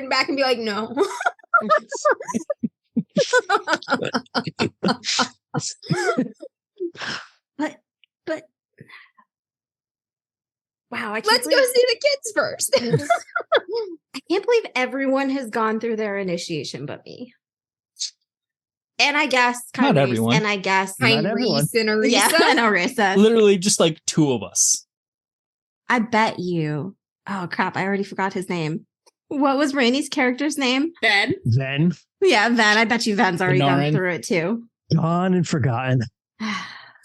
back and be like, no. But wow, Let's go see the kids first. I can't believe everyone has gone through their initiation but me. And I guess Not Kyrese, everyone. and I guess Not everyone. Reese and Arisa. yeah, and Orisa. literally just like two of us. I bet you. Oh crap! I already forgot his name. What was Rainey's character's name? then Then Yeah, Ven. I bet you Ven's already gone Bernard. through it too. gone and forgotten.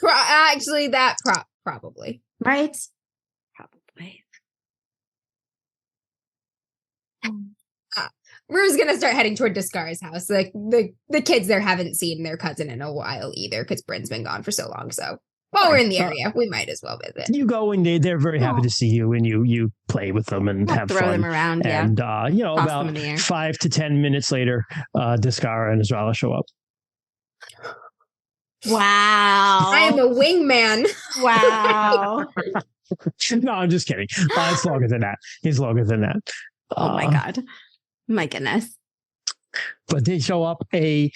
Actually, that probably. Right? Probably. Rue's gonna start heading toward Descar's house. Like the kids there haven't seen their cousin in a while either, because Bryn's been gone for so long. So while we're in the area, we might as well visit. You go and they're very happy Oh. to see you, and you play with them and I'll have throw fun. them around. Yeah. And Toss them in about the air. 5 to 10 minutes later, Descara and Israela show up. Wow. I am a wingman. Wow. No, I'm just kidding. It's longer than that. He's longer than that. Oh my god. My goodness. But they show up a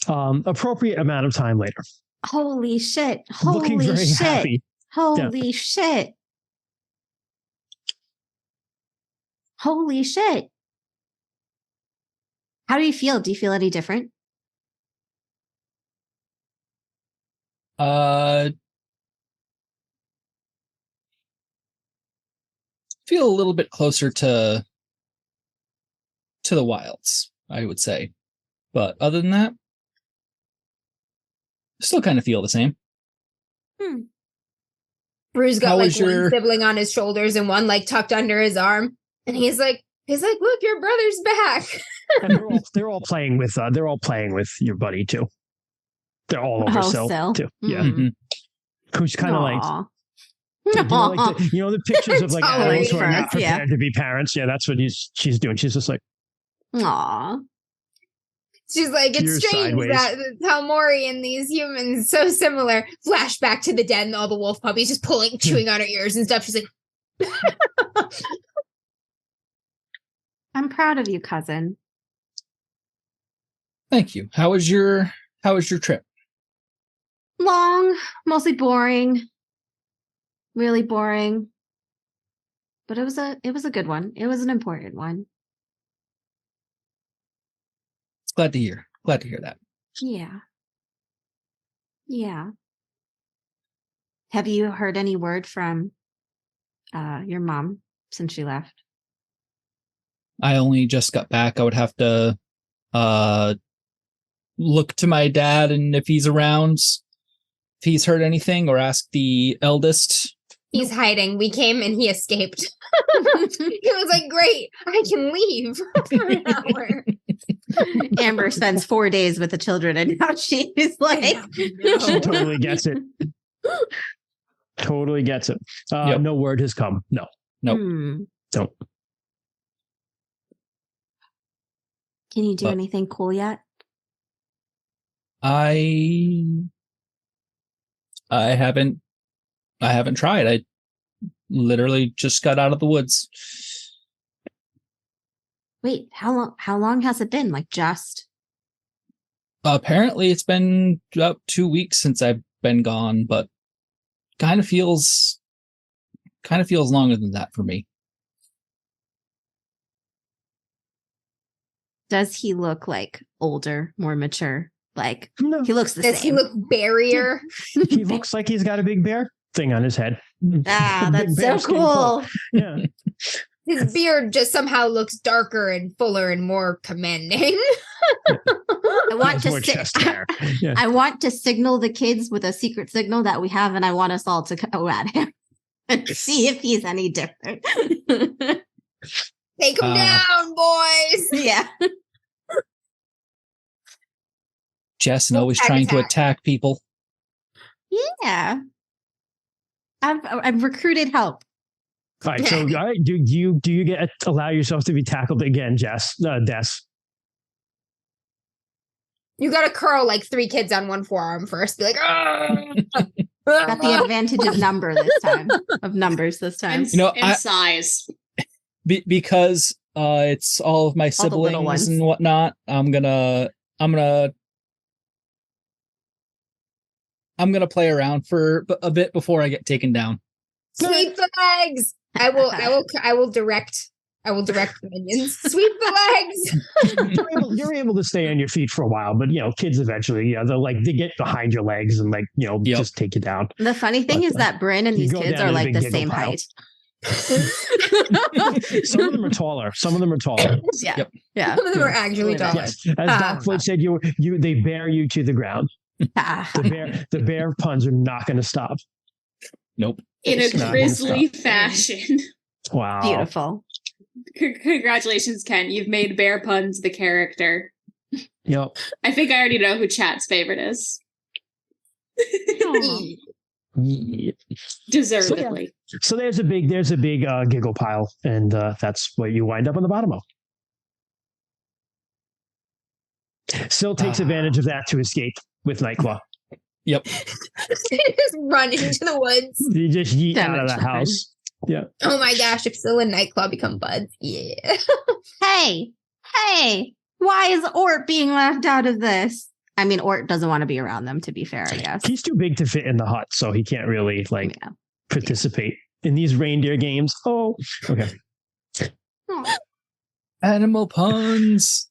appropriate amount of time later, Holy shit. looking Holy very shit. happy. Holy shit. Holy shit. How do you feel? Do you feel any different? Feel a little bit closer to the wilds, I would say. But other than that, still kind of feel the same. Rue's got How like was one your- sibling on his shoulders and one like tucked under his arm, and he's like, look, your brother's back. And they're all playing with your buddy too. They're all over Syl Syl. too. Yeah, Mhm. Mhm. who's kind of like Aw. the pictures of like Tolerate adults who are not birth, yeah. prepared to be parents. Yeah, that's what she's doing. She's just like, Aw. She's like, it's Tears strange sideways. that how Maury and these humans so similar. Flashback to the den, and all the wolf puppies just chewing on her ears and stuff. She's like, I'm proud of you, cousin. Thank you. How was your trip? Long, mostly boring. Really boring. But it was a good one. It was an important one. Glad to hear that. Yeah. Yeah. Have you heard any word from your mom since she left? I only just got back. I would have to look to my dad and if he's around, if he's heard anything, or ask the eldest. he's hiding. We came and he escaped. He was like, great, I can leave for an hour. Amber spends 4 days with the children and now she's like, she totally gets it. Totally gets it. Yep. No word has come. No, Nope. don't. Can you do But- anything cool yet? I haven't tried. I literally just got out of the woods. Wait, how long has it been? Like just Apparently, it's been about 2 weeks since I've been gone, but kind of feels longer than that for me. does he look like older, more mature? Like No. he looks the Does same. he look barrier? He looks like he's got a big bear thing on his head. Ah, Big that's so bear skin coat. cool. Yeah. His beard just somehow looks darker and fuller and more commanding. I want Has to more chest hair. Yeah. I want to signal the kids with a secret signal that we have, and I want us all to go at him and see if he's any different. Take him down, boys. Yeah. Jess Well, always tag trying to attack. attack people. Yeah. I've recruited help. All right. So, all right, do you get allow yourself to be tackled again, Jess? Des. You gotta curl like 3 kids on one forearm first. Be like, Got the advantage of numbers this time. And, You know, and size. Because it's all of my All the little siblings ones. and whatnot. I'm gonna play around for a bit before I get taken down. sweep the legs. I will direct the minions. Sweep the legs. You're able to stay on your feet for a while, but kids eventually, they get behind your legs and Yep. just take you down. The funny thing But, is that Bryn and you these go kids down are in a like big the giggle same pile. height. Some of them are taller. Yeah. Yep. Yeah. Some of them are actually taller. Yes. As Darkfoot said, they bear you to the ground. The bear puns are not going to stop. Nope. In It's a not grisly gonna fashion. Wow. Beautiful. Congratulations, Ken. You've made bear puns the character. Yep. I think I already know who chat's favorite is. Aw. Yeah. Deservedly. So there's a big giggle pile, and that's what you wind up on the bottom of. Still takes advantage of that to escape with Nightclaw. Yep. Just run into the woods. You just yeet Damn out of it, the children. house. Yeah. Oh my gosh, if Syl and Nightclaw become buds. Yeah. Hey, why is Ort being left out of this? I mean, Ort doesn't want to be around them, to be fair, I guess. He's too big to fit in the hut, so he can't really Yeah. participate in these reindeer games. Oh, okay. Aw. Animal puns.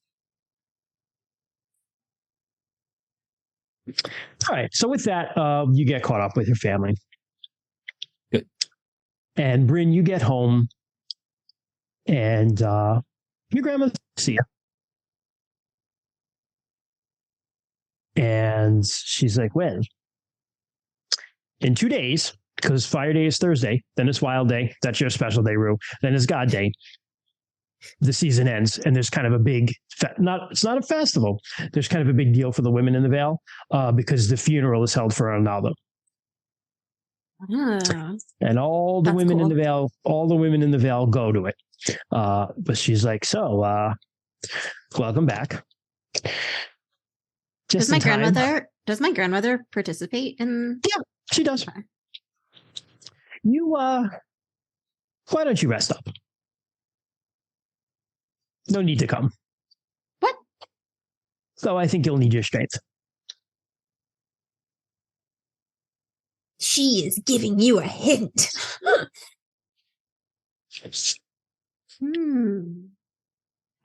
All right. So with that, you get caught up with your family. Good. And Bryn, you get home, and your grandma see you, and she's like, "When? In 2 days, because Fire Day is Thursday. Then it's Wild Day. That's your special day, Rue. Then it's God Day. The season ends, and there's kind of a big it's not a festival. There's kind of a big deal for the women in the Vale because the funeral is held for Ronaldo, Ah. and all the That's women in cool. the Vale go to it. But she's like, so welcome back. Just Does my in time. grandmother participate in? Yeah, she does. Okay. You why don't you rest up? No need to come. What? So I think you'll need your strength. She is giving you a hint.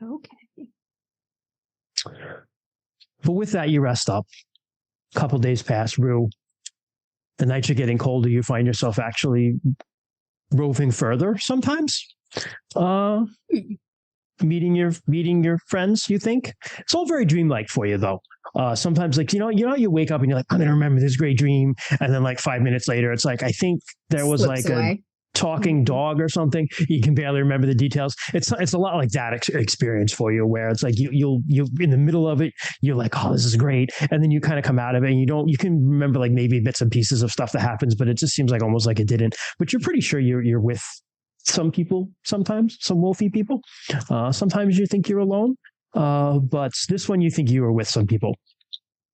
Okay. But with that, you rest up. A couple days pass, Rue. The nights are getting colder. You find yourself actually roving further sometimes. Meeting your friends, you think? It's all very dreamlike for you, though. Sometimes, you wake up and you're like, I'm going to remember this great dream. And then 5 minutes later, it's like, I think there was Slips away. a talking dog or something. You can barely remember the details. It's a lot like that experience for you, where it's like you'll in the middle of it, you're like, oh, this is great. And then you kind of come out of it and you can remember maybe bits and pieces of stuff that happens, but it just seems like almost like it didn't. But you're pretty sure you're with some people, sometimes some wolfy people. Sometimes you think you're alone. But this one, you think you were with some people.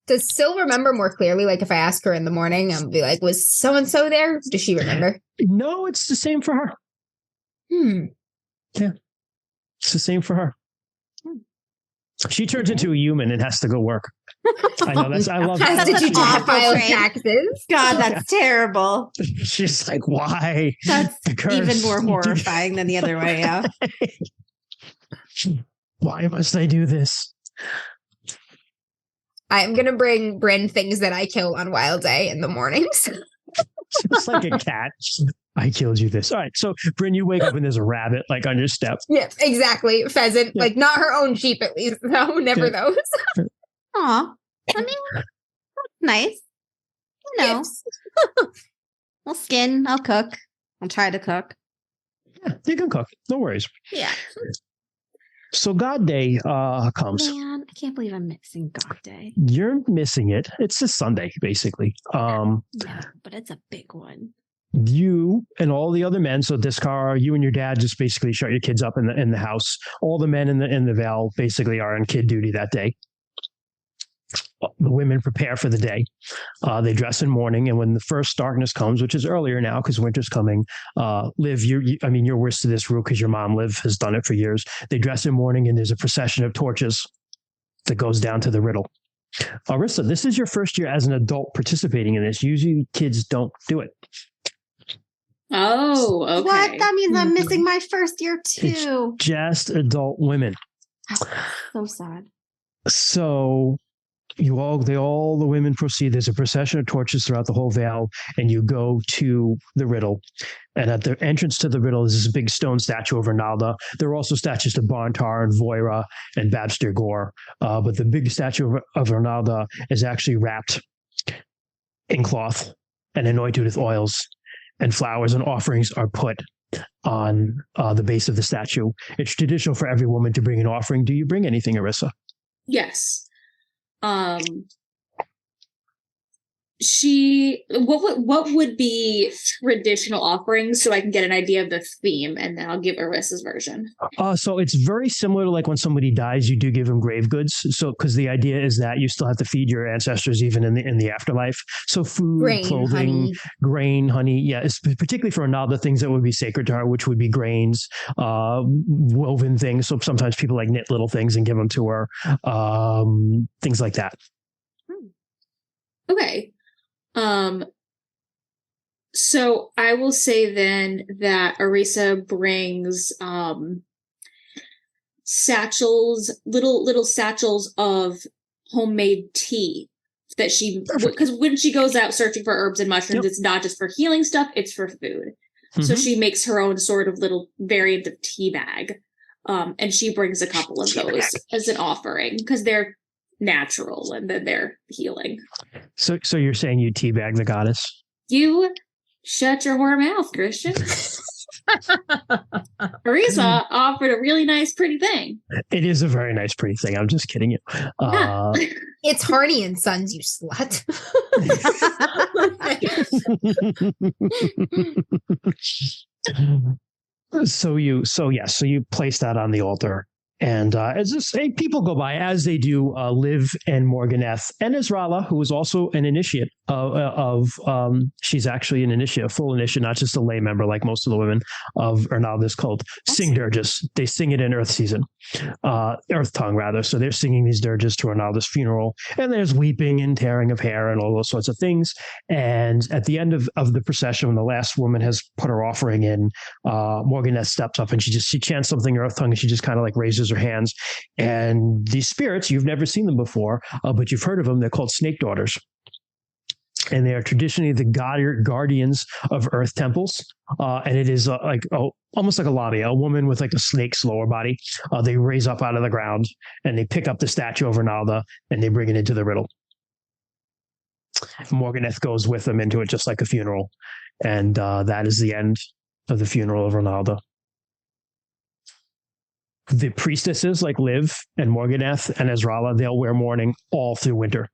Does Syl remember more clearly? Like if I ask her in the morning, I'll be like, was so-and-so there? Does she remember? No, it's the same for her. Hmm. It's the same for her. She turns into a human and has to go work. I know I love Has that. to do Awful file train. taxes. God, that's terrible. She's like, why? That's The curse. even more horrifying than the other way. Yeah. Why must I do this? I'm gonna bring Bryn things that I kill on Wild Day in the mornings. Just like a cat. I killed you this. All right. So, Bryn, you wake up and there's a rabbit like on your step. Yeah, exactly. Pheasant, Yeah. like not her own sheep at least. No, never Yeah. those. Aw. I mean, that's nice. You know, Yes. I'll skin, I'll cook. I'll try to cook. Yeah, you can cook. No worries. Yeah. So, God Day comes. Man, I can't believe I'm missing God Day. You're missing it. It's a Sunday, basically. Yeah, but it's a big one. You and all the other men, so Discar, you and your dad just basically shut your kids up in the house. All the men in the Vale basically are on kid duty that day. The women prepare for the day. They dress in mourning, and when the first darkness comes, which is earlier now because winter's coming, Liv, you're worse to this rule because your mom, Liv, has done it for years. They dress in mourning, and there's a procession of torches that goes down to the riddle. Arissa, this is your first year as an adult participating in this. Usually kids don't do it. Oh, okay. What? That means I'm missing my first year too. Just adult women. So sad. So all the women proceed. There's a procession of torches throughout the whole Vale, and you go to the riddle. And at the entrance to the riddle is this big stone statue of Ronalda. There are also statues of Barntar and Voira and Babster Gore. But the big statue of Ronalda is actually wrapped in cloth and anointed with oils, and flowers and offerings are put on the base of the statue. It's traditional for every woman to bring an offering. Do you bring anything, Arissa? Yes. What would be traditional offerings so I can get an idea of the theme, and then I'll give Arissa's version. So it's very similar to like when somebody dies, you do give them grave goods. So because the idea is that you still have to feed your ancestors even in the afterlife. So food, Grain, clothing, honey. grain, honey. Yeah, it's particularly for Ronaldo, things that would be sacred to her, which would be grains, woven things. So sometimes people like knit little things and give them to her, things like that. Okay. So I will say then that Arissa brings satchels, little satchels of homemade tea that because when she goes out searching for herbs and mushrooms, It's not just for healing stuff, it's for food. So she makes her own sort of little variant of tea bag. And she brings a couple of those as an offering because they're natural and then they're healing. So you're saying you teabag the goddess? You shut your whore mouth, Christian. Arissa offered a really nice, pretty thing. It is a very nice, pretty thing. I'm just kidding you. Yeah. It's Harney and Sons, you slut. So you place that on the altar. And as this, people go by, as they do, Liv and Morganeth and Israela, who is also an initiate she's actually an initiate, a full initiate, not just a lay member like most of the women of Ernalda's cult, sing dirges. They sing it in Earth season, Earth tongue rather. So they're singing these dirges to Ernalda's funeral, and there's weeping and tearing of hair and all those sorts of things. And at the end of the procession, when the last woman has put her offering in, Morganeth steps up and she chants something Earth tongue, and she just kind of like raises her hands, and these spirits, you've never seen them before, but you've heard of them. They're called snake daughters, and they are traditionally the guardians of earth temples. And it is almost like a lavia, a woman with like a snake's lower body. They raise up out of the ground and they pick up the statue of Ronalda and they bring it into the riddle. Morganeth goes with them into it, just like a funeral, and that is the end of the funeral of Ronalda. The priestesses like Liv and Morganeth and Ezrala, they'll wear mourning all through winter.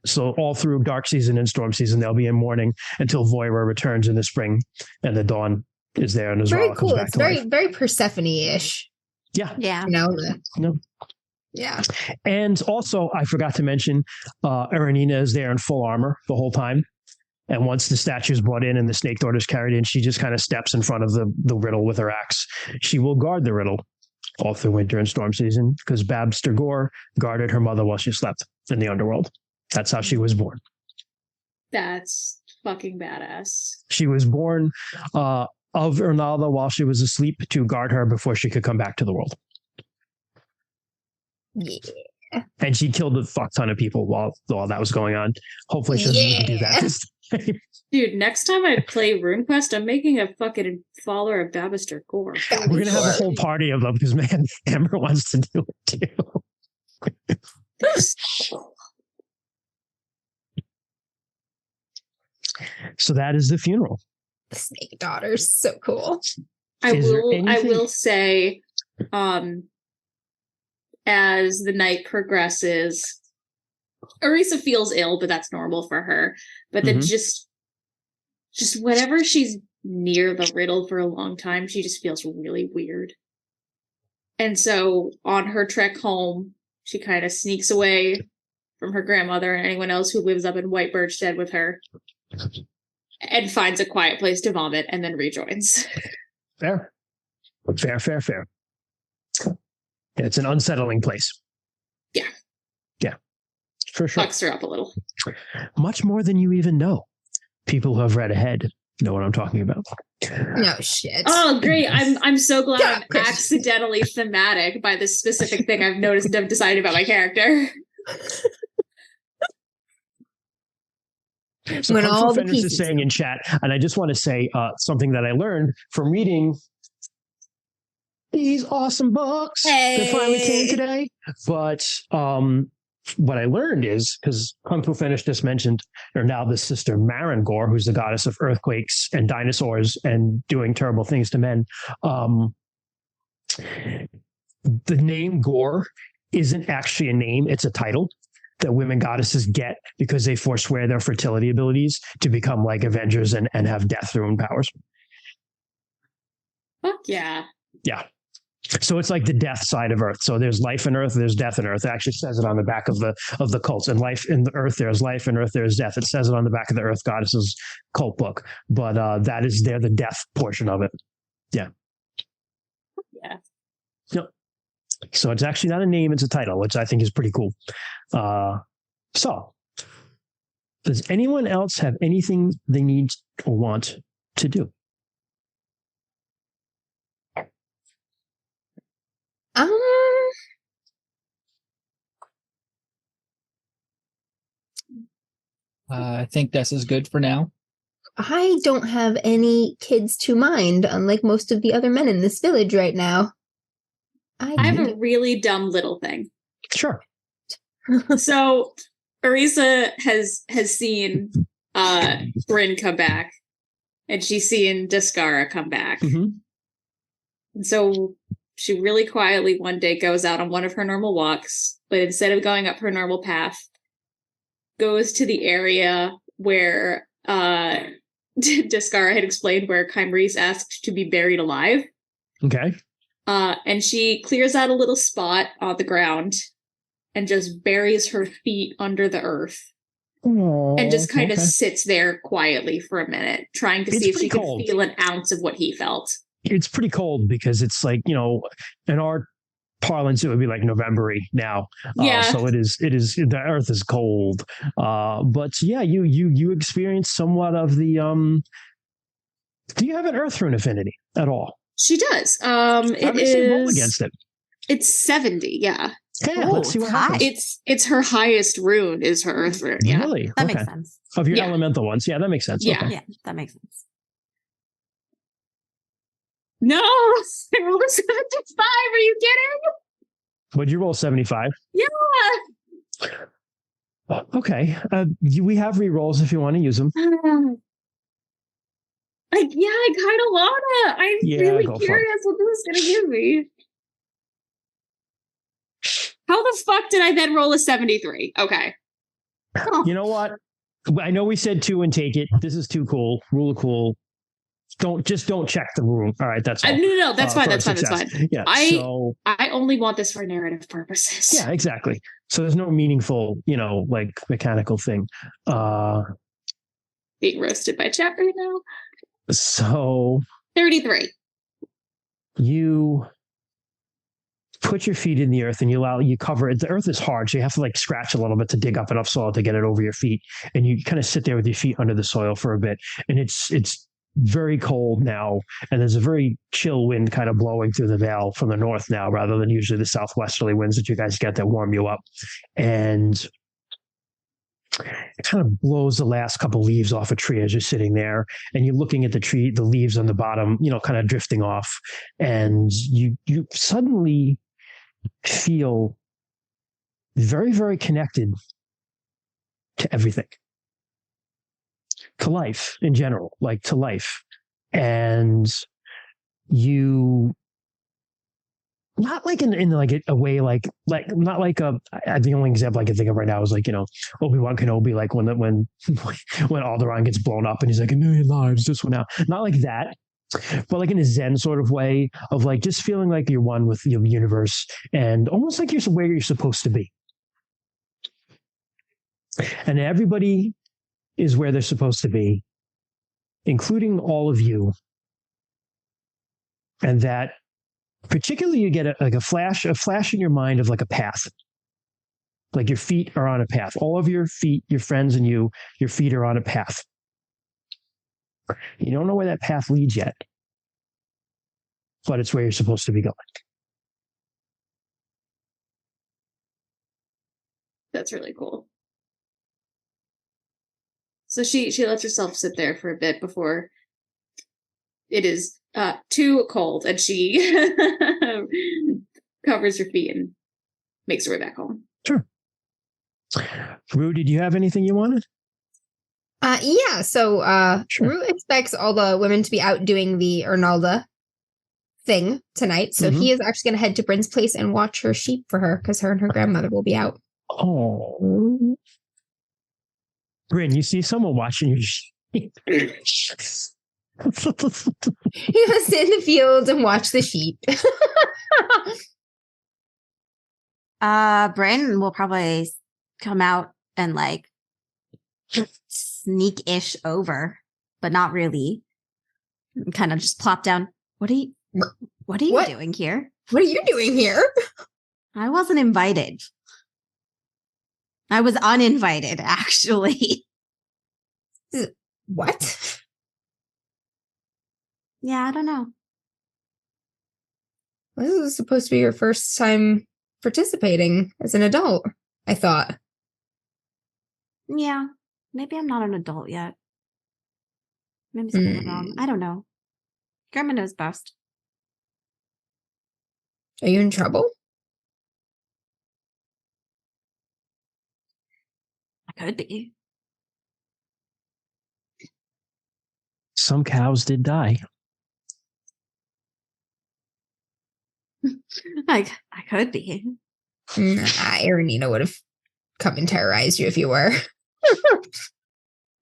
So all through dark season and storm season, they'll be in mourning until Voira returns in the spring and the dawn is there. And Ezrala Very cool. comes back It's to very, life. very Persephone-ish. Yeah. Yeah. You know? No. Yeah. And also, I forgot to mention, Erenina is there in full armor the whole time. And once the statue is brought in and the snake daughter is carried in, she just kind of steps in front of the riddle with her axe. She will guard the riddle. all through winter and storm season because Babster Gore guarded her mother while she slept in the underworld. That's how she was born. That's fucking badass. She was born of Ernalda while she was asleep to guard her before she could come back to the world. Yeah. And she killed a fuck ton of people while that was going on. Hopefully she doesn't need to do that this time. Dude, next time I play RuneQuest, I'm making a fucking follower of Babister Gore. We're going to have a whole party of them because, man, Amber wants to do it too. So that is the funeral. The Snake Daughters, so cool. I will say, as the night progresses, Arisa feels ill, but that's normal for her. But then just whenever she's near the riddle for a long time, she just feels really weird. And so on her trek home, she kind of sneaks away from her grandmother and anyone else who lives up in White Birchstead with her and finds a quiet place to vomit and then rejoins. Fair. It's an unsettling place. Yeah. For sure. Fucks her up a little. Much more than you even know. People who have read ahead know what I'm talking about. No shit. Oh, great. I'm so glad Yeah, I'm accidentally thematic by this specific thing I've noticed and decided about my character. So When Kung Fu all the Fenders is pieces saying in chat, and I just want to say something that I learned from reading these awesome books that finally came today. But what I learned is, because Kung Fu Finish just mentioned, or now the sister Marin Gore, who's the goddess of earthquakes and dinosaurs and doing terrible things to men. The name Gore isn't actually a name, it's a title that women goddesses get because they forswear their fertility abilities to become like Avengers and have death rune powers. Fuck yeah. Yeah. So it's like the death side of Earth. So there's life in Earth, there's death in Earth. It actually says it on the back of the cults. And life in the Earth, there's life in Earth, there's death. It says it on the back of the Earth Goddesses cult book. But that is there, the death portion of it. Yeah. Yeah. Yep. So it's actually not a name, it's a title, which I think is pretty cool. So does anyone else have anything they need or want to do? I think this is good for now. I don't have any kids to mind, unlike most of the other men in this village right now. I have a really dumb little thing. Sure. So Arisa has seen Bryn come back, and she's seen Daskara come back. Mm-hmm. And so she really quietly one day goes out on one of her normal walks, but instead of going up her normal path, goes to the area where Daskara had explained where Kymrese asked to be buried alive. Okay. And she clears out a little spot on the ground and just buries her feet under the earth. Aww, and just kind of sits there quietly for a minute, trying to see if she cold. could feel an ounce of what he felt. It's pretty cold because it's like, you know, in our parlance, it would be like November-y now. Yeah. So it is, the earth is cold. But yeah, you experience somewhat of the, do you have an earth rune affinity at all? She does. It is roll against it. It's 70. Yeah. Okay, let's see what happens. It's her highest rune is her earth rune. Yeah. Really? That makes sense. Of your elemental ones. Yeah, that makes sense. Yeah. Okay. Yeah, that makes sense. No, I rolled a 75. Are you kidding? Would you roll 75? Yeah. Okay. We have rerolls if you want to use them. I kind of wanna. I'm really curious what this is gonna give me. How the fuck did I then roll a 73? Okay. You know what? I know we said 2 and take it. This is too cool. Rule of cool. Don't check the room. All right, that's all. No, that's fine. That's success. fine. Yeah. I only want this for narrative purposes. Yeah, exactly. So there's no meaningful, like mechanical thing. Being roasted by chat right now. So 33. You put your feet in the earth and you cover it. The earth is hard, so you have to like scratch a little bit to dig up enough soil to get it over your feet. And you kind of sit there with your feet under the soil for a bit. And it's very cold now, and there's a very chill wind kind of blowing through the vale from the north now, rather than usually the southwesterly winds that you guys get that warm you up. And it kind of blows the last couple leaves off a tree as you're sitting there, and you're looking at the tree, the leaves on the bottom, kind of drifting off, and you suddenly feel very, very connected to everything. To life in general, like to life. And you, not like in like a way, like not like the only example I can think of right now is like, Obi-Wan Kenobi, like when Alderaan gets blown up and he's like, 1,000,000 lives just went out. Not like that, but like in a Zen sort of way of like just feeling like you're one with the universe and almost like you're where you're supposed to be. And everybody is where they're supposed to be, including all of you. And that particularly you get a flash in your mind of like a path. Like your feet are on a path. All of your feet, your friends and your feet are on a path. You don't know where that path leads yet, but it's where you're supposed to be going. That's really cool. So she lets herself sit there for a bit before it is too cold, and she covers her feet and makes her way back home. Sure. Rue, did you have anything you wanted? Yeah. So Sure. Rue expects all the women to be out doing the Ernalda thing tonight. So he is actually going to head to Bryn's place and watch her sheep for her, because her and her grandmother will be out. Oh. Bryn, you see someone watching your sheep. He must sit in the fields and watch the sheep. Bryn will probably come out and like sneak-ish over, but not really. Kind of just plop down. What are you doing here? What are you doing here? I wasn't invited. I was uninvited, actually. What? Yeah, I don't know. This is supposed to be your first time participating as an adult, I thought. Yeah, maybe I'm not an adult yet. Maybe something's wrong. I don't know. Grandma knows best. Are you in trouble? I could be. Some cows did die. I could be. Ironina would have come and terrorized you if you were.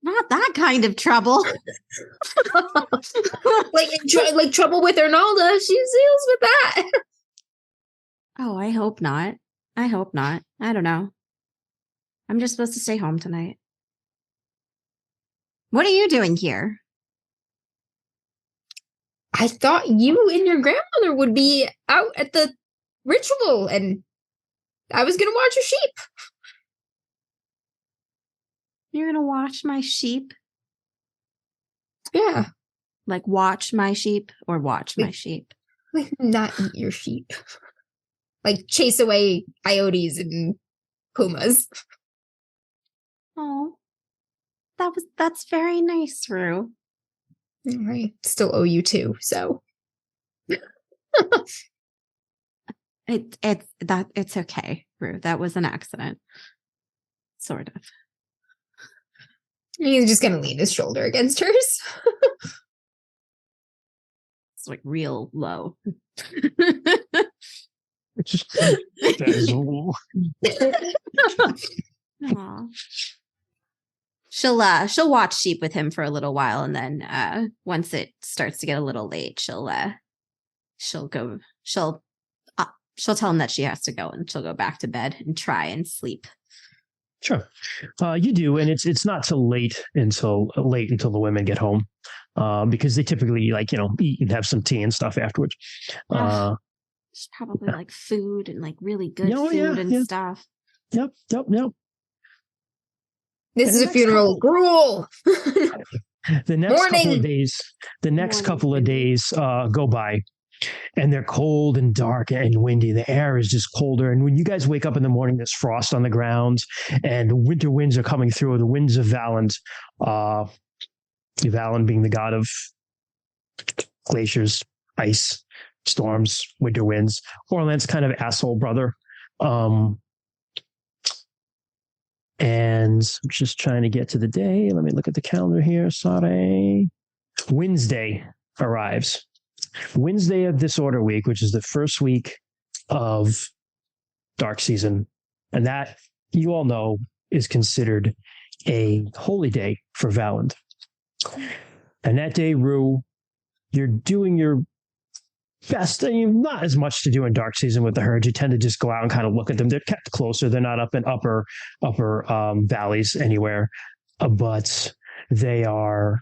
Not that kind of trouble. like trouble with Ernalda. She deals with that. Oh, I hope not. I hope not. I don't know. I'm just supposed to stay home tonight. What are you doing here? I thought you and your grandmother would be out at the ritual, and I was going to watch your sheep. You're going to watch my sheep? Yeah. Like watch my sheep or watch my sheep? Like not eat your sheep. Like chase away coyotes and pumas. Oh, that's very nice, Rue. I still owe you two, so it's okay, Rue. That was an accident, sort of. He's just gonna lean his shoulder against hers. It's like real low. It's just casual. Aww. She'll watch sheep with him for a little while, and then once it starts to get a little late, she'll tell him that she has to go, and she'll go back to bed and try and sleep. Sure, you do, and it's not till late until the women get home, because they typically eat and have some tea and stuff afterwards. There's probably like food and like really good Oh, food and yeah. stuff. Yep. This And is the a funeral. Gruel. The next couple Morning. of days, Morning, go by, and they're cold and dark and windy. The air is just colder. And when you guys wake up in the morning, there's frost on the ground, and winter winds are coming through. The winds of Valand, Valand being the god of glaciers, ice, storms, winter winds. Orland's kind of asshole brother. And I'm just trying to get to the day. Let me look at the calendar here. Sorry. Wednesday arrives. Wednesday of Disorder Week, which is the first week of dark season. And that, you all know, is considered a holy day for Valand. And that day, Rue, you're doing your best. I mean, not as much to do in dark season with the herds. You tend to just go out and kind of look at them. They're kept closer. They're not up in upper valleys anywhere, but they are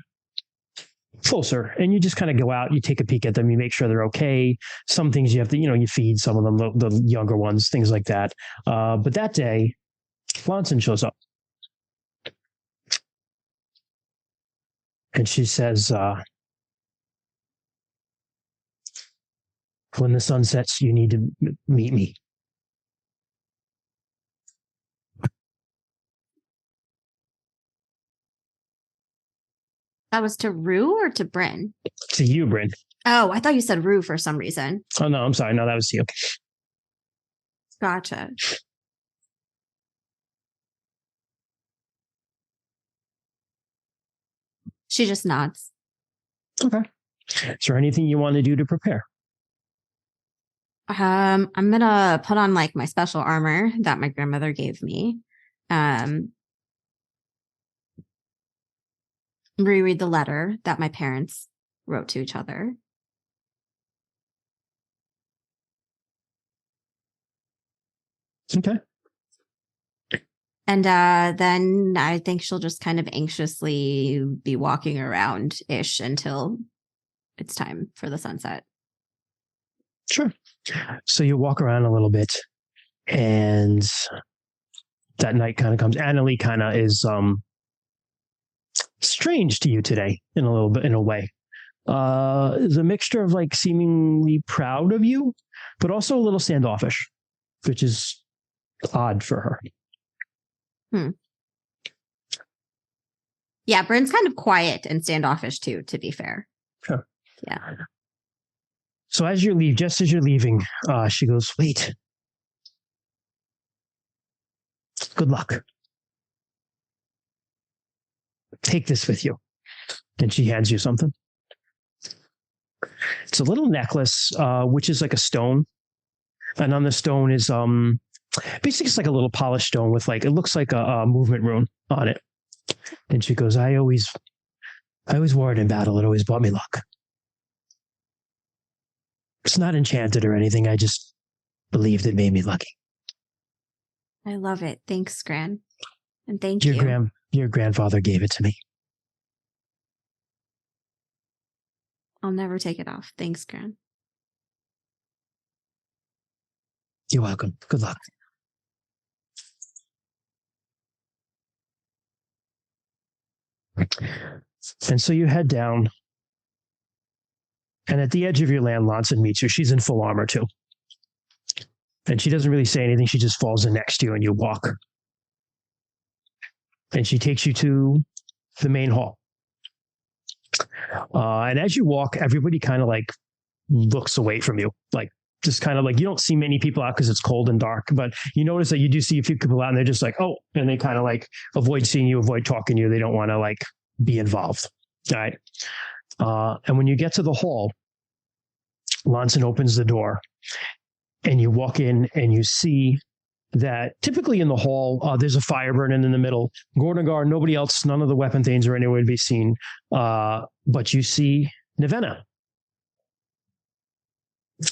closer. And you just kind of go out. You take a peek at them. You make sure they're okay. Some things you have to, you feed some of them, the younger ones, things like that. But that day, Flonson shows up, and she says, when the sun sets, you need to meet me. That was to Rue or to Bryn? To you, Bryn. Oh, I thought you said Rue for some reason. Oh, no, I'm sorry. No, that was to you. Gotcha. She just nods. Okay. Is there anything you want to do to prepare? I'm gonna put on like my special armor that my grandmother gave me. Reread the letter that my parents wrote to each other. Okay. And then I think she'll just kind of anxiously be walking around-ish until it's time for the sunset. Sure. So you walk around a little bit, and that night kind of comes. Annalie kind of is strange to you today in a way. Is a mixture of like seemingly proud of you, but also a little standoffish, which is odd for her. Yeah, Bryn's kind of quiet and standoffish too, to be fair. Sure. Yeah. So just as you're leaving, she goes, wait. Good luck. Take this with you. And she hands you something. It's a little necklace, which is like a stone. And on the stone is basically it's like a little polished stone with it looks like a movement rune on it. And she goes, I always wore it in battle. It always brought me luck. It's not enchanted or anything. I just believed it made me lucky. I love it. Thanks, Gran. And thank you. Your grandfather gave it to me. I'll never take it off. Thanks, Gran. You're welcome. Good luck. And so you head down, and at the edge of your land, Lonson meets you. She's in full armor too. And she doesn't really say anything. She just falls in next to you, and you walk. And she takes you to the main hall. And as you walk, everybody kind of looks away from you. Just kind of you don't see many people out because it's cold and dark, but you notice that you do see a few people out, and they're just oh, and they kind of avoid seeing you, avoid talking to you. They don't want to be involved. All right. And when you get to the hall, Lonson opens the door, and you walk in, and you see that typically in the hall, there's a fire burning in the middle. Gornagar, nobody else, none of the weapon things are anywhere to be seen. But you see Navenna.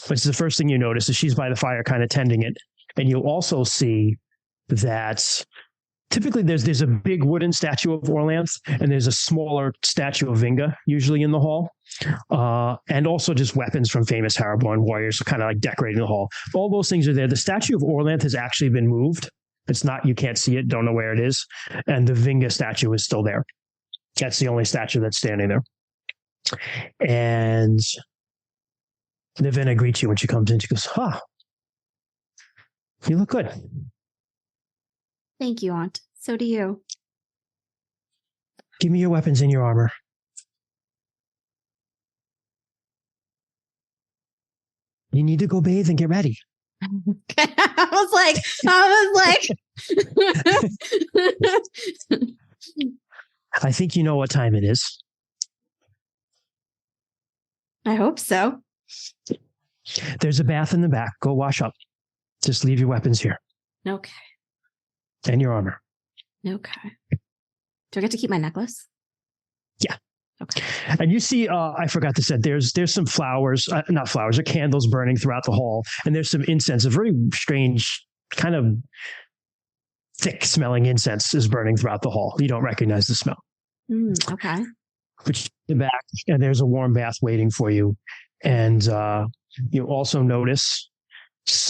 Which is the first thing you notice, is she's by the fire kind of tending it. And you also see that typically there's a big wooden statue of Orlanth, and there's a smaller statue of Vinga usually in the hall, and also just weapons from famous Haraborn warriors kind of like decorating the hall. All those things are there. The statue of Orlanth has actually been moved. It's not, you can't see it, don't know where it is, and the Vinga statue is still there. That's the only statue that's standing there. And Nivena greets you when she comes in. She goes, you look good. Thank you, Aunt. So do you. Give me your weapons and your armor. You need to go bathe and get ready. I was like, I think you know what time it is. I hope so. There's a bath in the back. Go wash up. Just leave your weapons here. Okay. And your armor. Okay. Do I get to keep my necklace? Yeah. Okay. And you see, I forgot to say, there's some flowers, not flowers, or candles burning throughout the hall. And there's some incense, a very strange, kind of thick smelling incense is burning throughout the hall. You don't recognize the smell. Okay. But in the back, and there's a warm bath waiting for you. And you also notice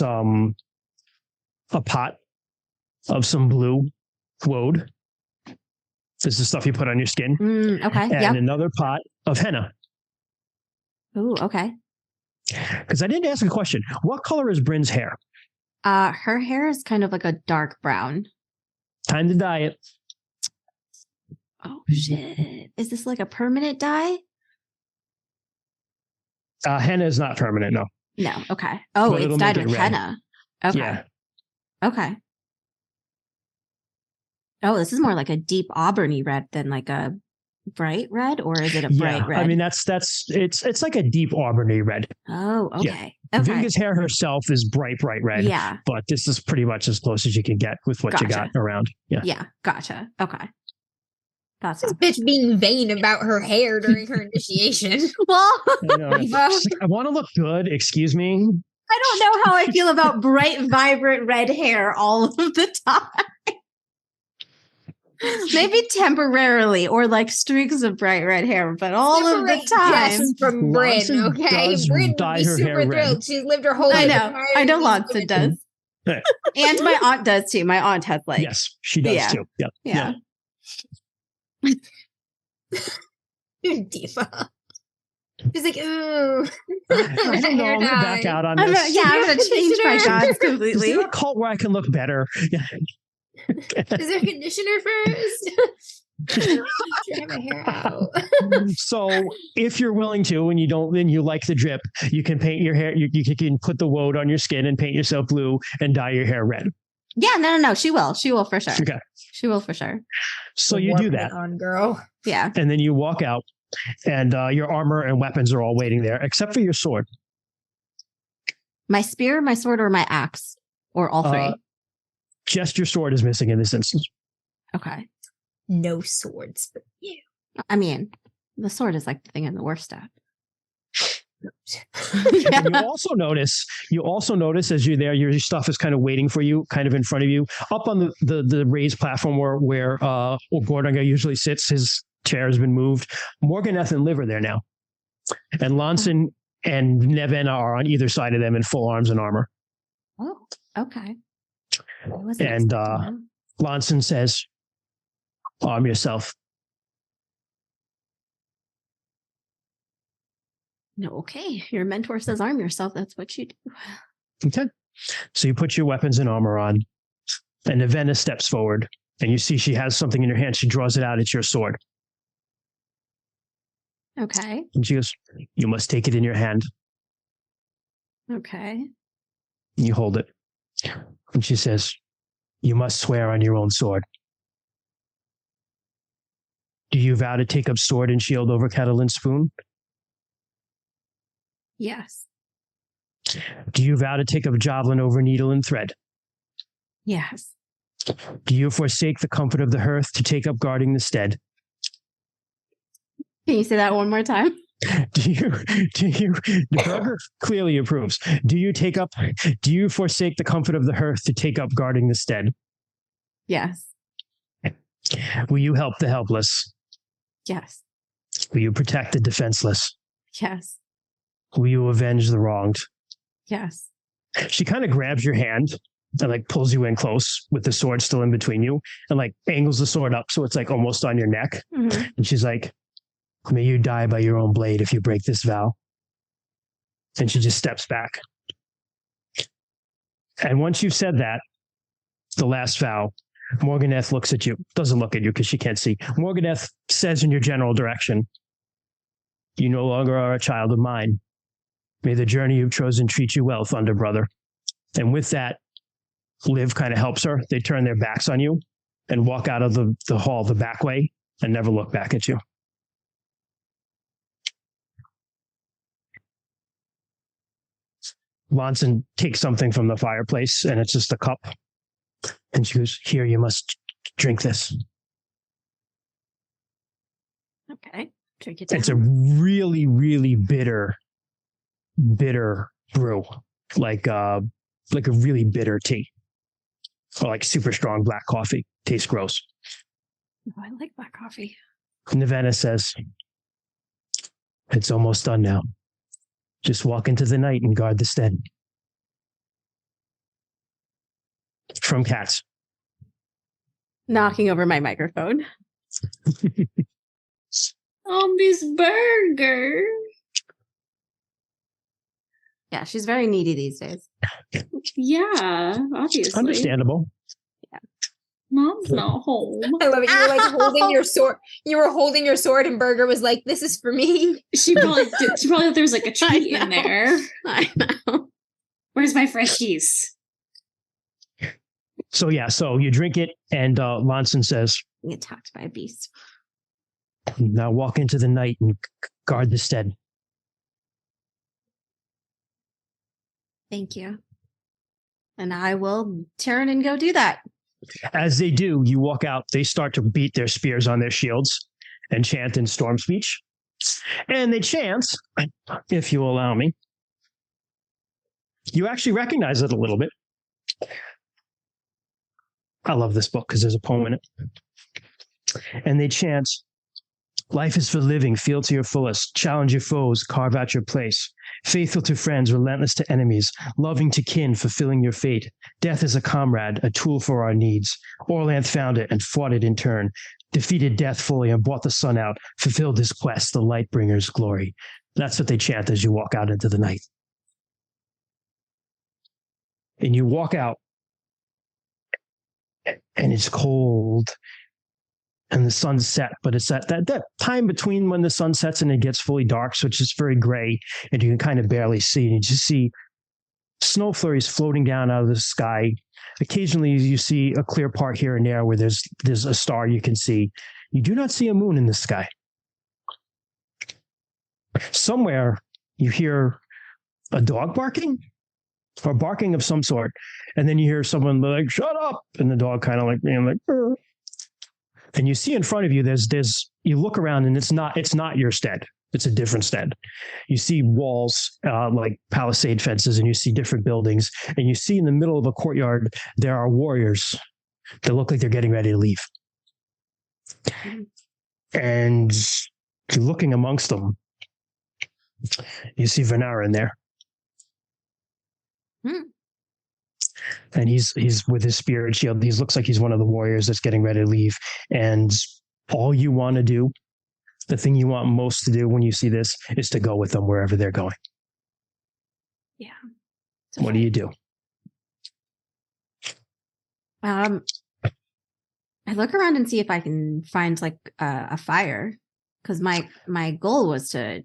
a pot of some blue woad. This is the stuff you put on your skin. Okay. And another pot of henna. Ooh, okay. Because I didn't ask a question. What color is Bryn's hair? Her hair is kind of like a dark brown. Time to dye it. Oh, shit. Is this like a permanent dye? Henna is not permanent, no. No, okay. Oh, But it's it'll dyed make it with red. henna. Okay. Yeah. Okay. Oh, this is more like a deep auburny red than like a bright red, or is it a bright red? I mean, it's like a deep auburny red. Oh, okay. Yeah. Okay. Vinga's hair herself is bright red. Yeah. But this is pretty much as close as you can get with what you got around. Yeah. Yeah. Gotcha. Okay. That's This bitch being vain about her hair during her initiation. well, I know. She's like, I want to look good. Excuse me. I don't know how I feel about bright, vibrant red hair all of the time. Maybe temporarily, or like streaks of bright red hair, but all of the time. Just from Bryn, Lawson okay? does Bryn would dye be her hair super red. thrilled. She's lived her whole I life. know. I know Lawson does. And my aunt does too. My aunt has like. Yes, she does too. Yep. Yeah. Diva. She's like, ooh. I don't know. I'm gonna back out on this. I'm gonna change my gods Is completely. there a cult where I can look better? Yeah. Is there conditioner first? Try my hair out. So if you're willing to, and you like the drip, you can paint your hair. You can put the woad on your skin and paint yourself blue and dye your hair red. Yeah, no. She will for sure. Okay. She will for sure. So you do that, on, girl. Yeah. and then you walk out, and your armor and weapons are all waiting there, except for your sword. My spear, my sword, or my axe, or all three. Just your sword is missing in this instance. Okay. No swords for you. I mean, the sword is like the thing I'm the worst at. And you also notice as you're there, your stuff is kind of waiting for you, kind of in front of you, up on the raised platform where Gordonga usually sits. His chair has been moved. Morganeth and Liv are there now, and Lanson and Nevena are on either side of them in full arms and armor. Oh, okay. I wasn't And expecting that. Lanson says, "Arm yourself." No, okay. Your mentor says arm yourself. That's what you do. Okay. So you put your weapons and armor on, and Nevena steps forward, and you see she has something in her hand. She draws it out. It's your sword. Okay. And she goes, "You must take it in your hand." Okay. And you hold it. And she says, "You must swear on your own sword." "Do you vow to take up sword and shield over kettle and spoon?" Yes. "Do you vow to take up javelin over needle and thread?" Yes. "Do you forsake the comfort of the hearth to take up guarding the stead?" Can you say that one more time? The burger clearly approves. Do you forsake the comfort of the hearth to take up guarding the stead?" Yes. Will you help the helpless? Yes. Will you protect the defenseless? Yes. Will you avenge the wronged? Yes. She kind of grabs your hand and like pulls you in close with the sword still in between you and like angles the sword up so it's like almost on your neck. Mm-hmm. And she's like, may you die by your own blade if you break this vow. And she just steps back. And once you've said that, the last vow, Morganeth looks at you, doesn't look at you because she can't see. Morganeth says in your general direction, you no longer are a child of mine. May the journey you've chosen treat you well, Thunder Brother. And with that, Liv kind of helps her. They turn their backs on you and walk out of the hall the back way and never look back at you. Lonson takes something from the fireplace, and it's just a cup. And she goes, here, you must drink this. Okay. Drink it down. It's a really, really bitter brew. Like a really bitter tea. Or like super strong black coffee. Tastes gross. Oh, I like black coffee. Nevena says, it's almost done now. Just walk into the night and guard the stead. From Cats. Knocking over my microphone. Miss Burger. Yeah, she's very needy these days. Yeah, obviously. Understandable. Mom's not home. I love it. You were like holding your sword. You were holding your sword, and Burger was like, "This is for me." She probably thought there was like a treat in there. I know. Where's my fresh cheese? So you drink it, and Lonson says, Being attacked by a beast. now walk into the night and guard the stead. Thank you. And I will turn and go do that. As they do, you walk out, they start to beat their spears on their shields and chant in storm speech. And they chant, if you allow me. You actually recognize it a little bit. I love this book because there's a poem in it. And they chant, life is for living, feel to your fullest, challenge your foes, carve out your place. Faithful to friends, relentless to enemies, loving to kin, fulfilling your fate. Death is a comrade, a tool for our needs. Orlanth found it and fought it in turn, defeated death fully and brought the sun out, fulfilled his quest, the light bringer's glory. That's what they chant as you walk out into the night. And you walk out, and it's cold, and the sun's set, but it's that time between when the sun sets and it gets fully dark, so it's just very gray, and you can kind of barely see. And you just see snow flurries floating down out of the sky. Occasionally, you see a clear part here and there where there's a star you can see. You do not see a moon in the sky. Somewhere, you hear a dog barking, or barking of some sort, and then you hear someone like, "Shut up!" and the dog kind of like being like, "Arr." And you see in front of you, you look around and it's not your stead. It's a different stead. You see walls, like palisade fences, and you see different buildings. And you see in the middle of a courtyard, there are warriors that look like they're getting ready to leave. And you're looking amongst them. You see Venara in there. And he's with his spear and shield. He looks like he's one of the warriors that's getting ready to leave. And all you want to do, the thing you want most to do when you see this, is to go with them wherever they're going. Yeah. What do you do? I look around and see if I can find like a fire, because my goal was to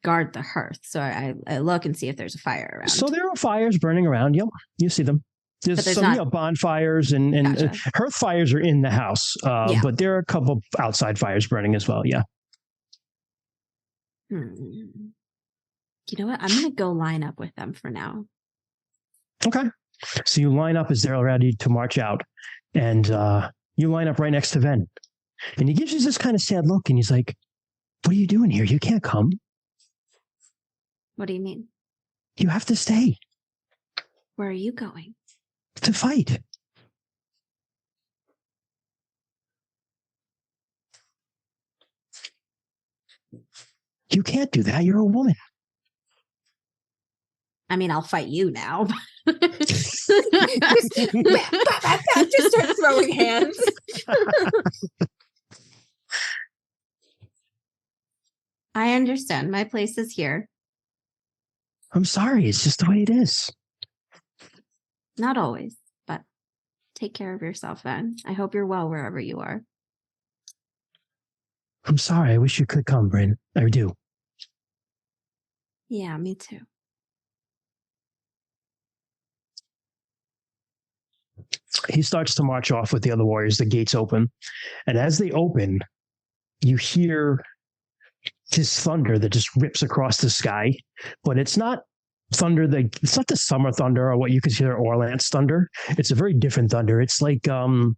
guard the hearth. So I look and see if there's a fire around. So there are fires burning around. Yep, you see them. There's some bonfires and Gotcha. hearth fires are in the house, but there are a couple outside fires burning as well. Yeah. You know what? I'm going to go line up with them for now. Okay. So you line up as they're ready to march out, and you line up right next to Ven. And he gives you this kind of sad look, and he's like, what are you doing here? You can't come. What do you mean? You have to stay. Where are you going? To fight. You can't do that. You're a woman. I mean, I'll fight you now. Just start throwing hands. I understand. My place is here. I'm sorry. It's just the way it is. Not always, but take care of yourself then. I hope you're well wherever you are. I'm sorry. I wish you could come, Bryn. I do. Yeah, me too. He starts to march off with the other warriors. The gates open. And as they open, you hear this thunder that just rips across the sky. But it's not thunder it's not the summer thunder or what you consider Orlance thunder. It's a very different thunder. It's like the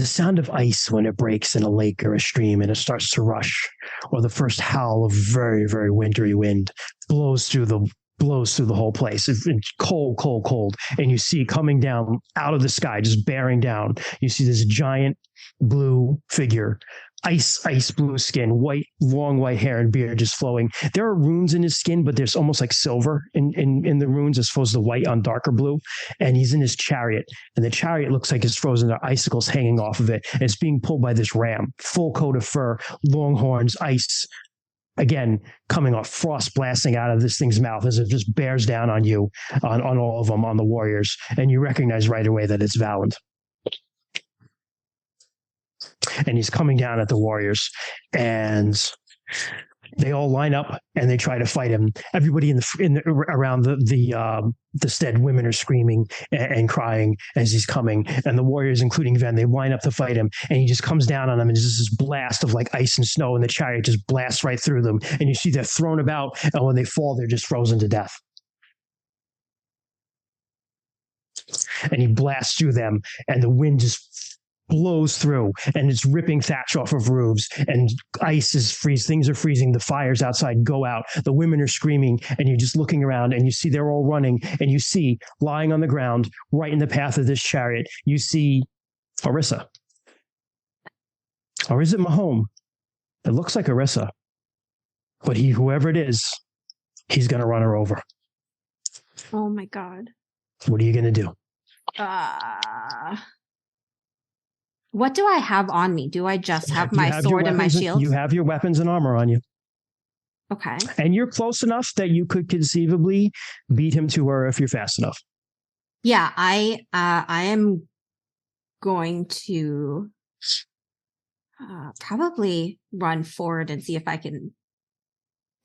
sound of ice when it breaks in a lake or a stream and it starts to rush, or the first howl of very, very wintry wind blows through the whole place. It's cold, cold, cold. And you see coming down out of the sky, just bearing down, you see this giant blue figure, ice blue skin, long white hair and beard just flowing. There are runes in his skin, but there's almost like silver in the runes as opposed to white on darker blue. And he's in his chariot, and the chariot looks like it's frozen. There are icicles hanging off of it. And it's being pulled by this ram, full coat of fur, long horns, ice. Again, coming off, frost blasting out of this thing's mouth as it just bears down on you, on all of them, on the warriors. And you recognize right away that it's Valand. And he's coming down at the warriors. And they all line up and they try to fight him. Everybody around the stead, women are screaming and crying as he's coming. And the warriors, including Ven, they line up to fight him. And he just comes down on them, and there's just this blast of like ice and snow, and the chariot just blasts right through them. And you see they're thrown about, and when they fall, they're just frozen to death. And he blasts through them, and the wind just blows through, and it's ripping thatch off of roofs, and ice is freeze. Things are freezing. The fires outside go out. The women are screaming, and you're just looking around, and you see they're all running, and you see lying on the ground right in the path of this chariot, you see Orissa. Or is it Mahome? It looks like Orissa, but whoever it is, he's going to run her over. Oh my God. What are you going to do? What do I have on me? Do I just have my sword and my shield? You have your weapons and armor on you. Okay. And you're close enough that you could conceivably beat him to her if you're fast enough. Yeah, I am going to probably run forward and see if I can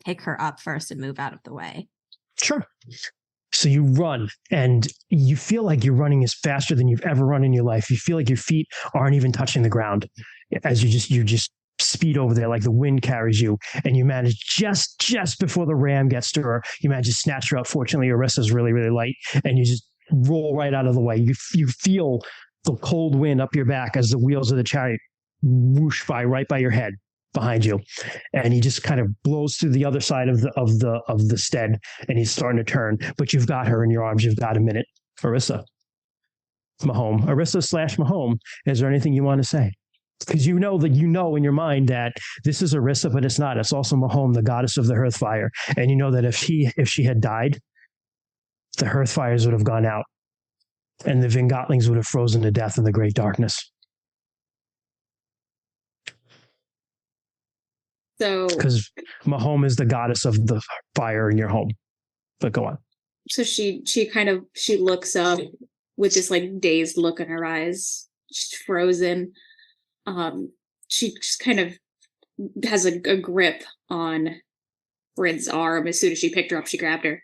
pick her up first and move out of the way. Sure. So you run, and you feel like you're running as faster than you've ever run in your life. You feel like your feet aren't even touching the ground as you just speed over there, like the wind carries you, and you manage just before the ram gets to her, you manage to snatch her up. Fortunately, Orissa's really, really light, and you just roll right out of the way. You feel the cold wind up your back as the wheels of the chariot whoosh by right by your head behind you, and he just kind of blows through the other side of the stead, and he's starting to turn. But you've got her in your arms. You've got a minute. Orissa, Mahome, Orissa/Mahome. Is there anything you want to say? Because you know in your mind that this is Orissa, but it's not. It's also Mahome, the goddess of the Hearthfire, and you know that if she had died, the Hearthfires would have gone out, and the Vingotlings would have frozen to death in the great darkness. So, because Mahome is the goddess of the fire in your home. But go on. So she looks up with this like dazed look in her eyes. She's frozen. She just kind of has a grip on Bryn's arm. As soon as she picked her up, she grabbed her.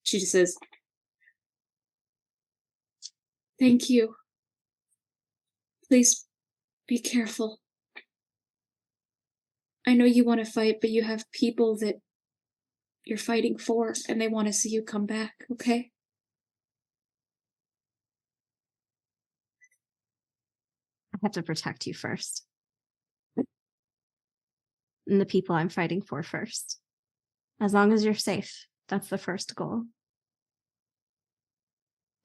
She just says, "Thank you. Please be careful. I know you want to fight, but you have people that you're fighting for, and they want to see you come back, okay?" I have to protect you first. And the people I'm fighting for first. As long as you're safe, that's the first goal.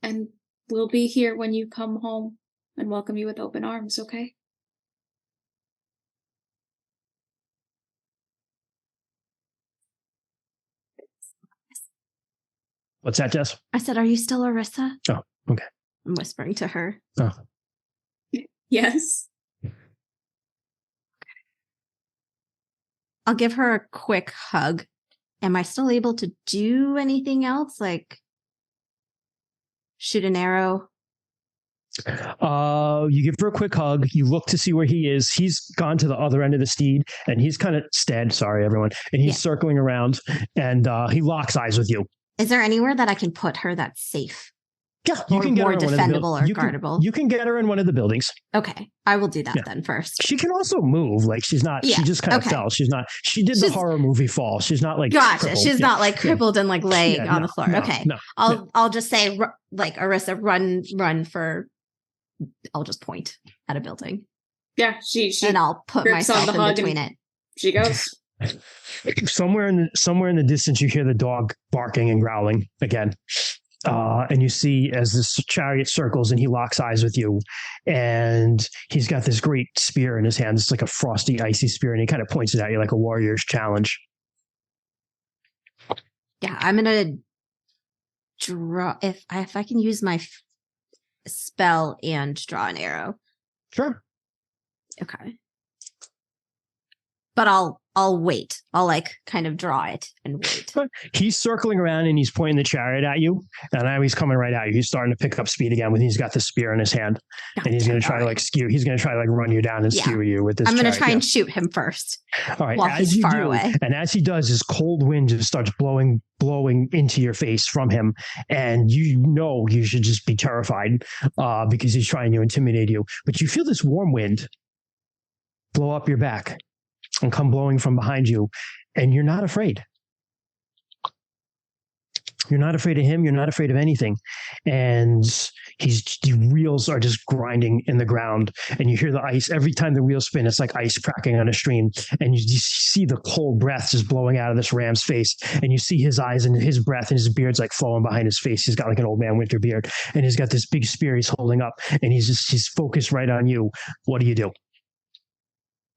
And we'll be here when you come home and welcome you with open arms, okay? What's that, Jess? I said, are you still Arissa? Oh, okay. I'm whispering to her. Oh. Yes. I'll give her a quick hug. Am I still able to do anything else? Like shoot an arrow? You give her a quick hug. You look to see where he is. He's gone to the other end of the steed, and he's kind of stead. Sorry, everyone. And he's circling around, and he locks eyes with you. Is there anywhere that I can put her that's safe? Yeah, you can get more her in defendable one of the or guardable. You can get her in one of the buildings. Okay, I will do that then first. She can also move. Like she's not. She just kind of fell. She's not. She did the horror movie fall. She's not like. Gotcha. Crippled. She's not like crippled and like laying on the floor. Okay. I'll just say like Arissa, run for. I'll just point at a building. Yeah, she and I'll put myself in between it. She goes. Somewhere in the distance, you hear the dog barking and growling again. And you see as this chariot circles and he locks eyes with you, and he's got this great spear in his hand. It's like a frosty, icy spear, and he kind of points it at you like a warrior's challenge. Yeah, I'm gonna draw if I can use my spell and draw an arrow. Sure. Okay. But I'll wait. I'll like kind of draw it and wait. He's circling around and he's pointing the chariot at you, and now he's coming right at you. He's starting to pick up speed again when he's got the spear in his hand, and he's going to try to like skew. He's going to try to like run you down and skew you with this. I'm going to try and shoot him first. All right, while he's far away. And as he does, his cold wind just starts blowing into your face from him, and you know you should just be terrified because he's trying to intimidate you. But you feel this warm wind blow up your back and come blowing from behind you, and you're not afraid. You're not afraid of him. You're not afraid of anything. And the wheels are just grinding in the ground, and you hear the ice. Every time the wheels spin, it's like ice cracking on a stream, and you see the cold breath just blowing out of this ram's face, and you see his eyes and his breath and his beard's like flowing behind his face. He's got like an old man winter beard, and he's got this big spear he's holding up, and he's focused right on you. What do you do?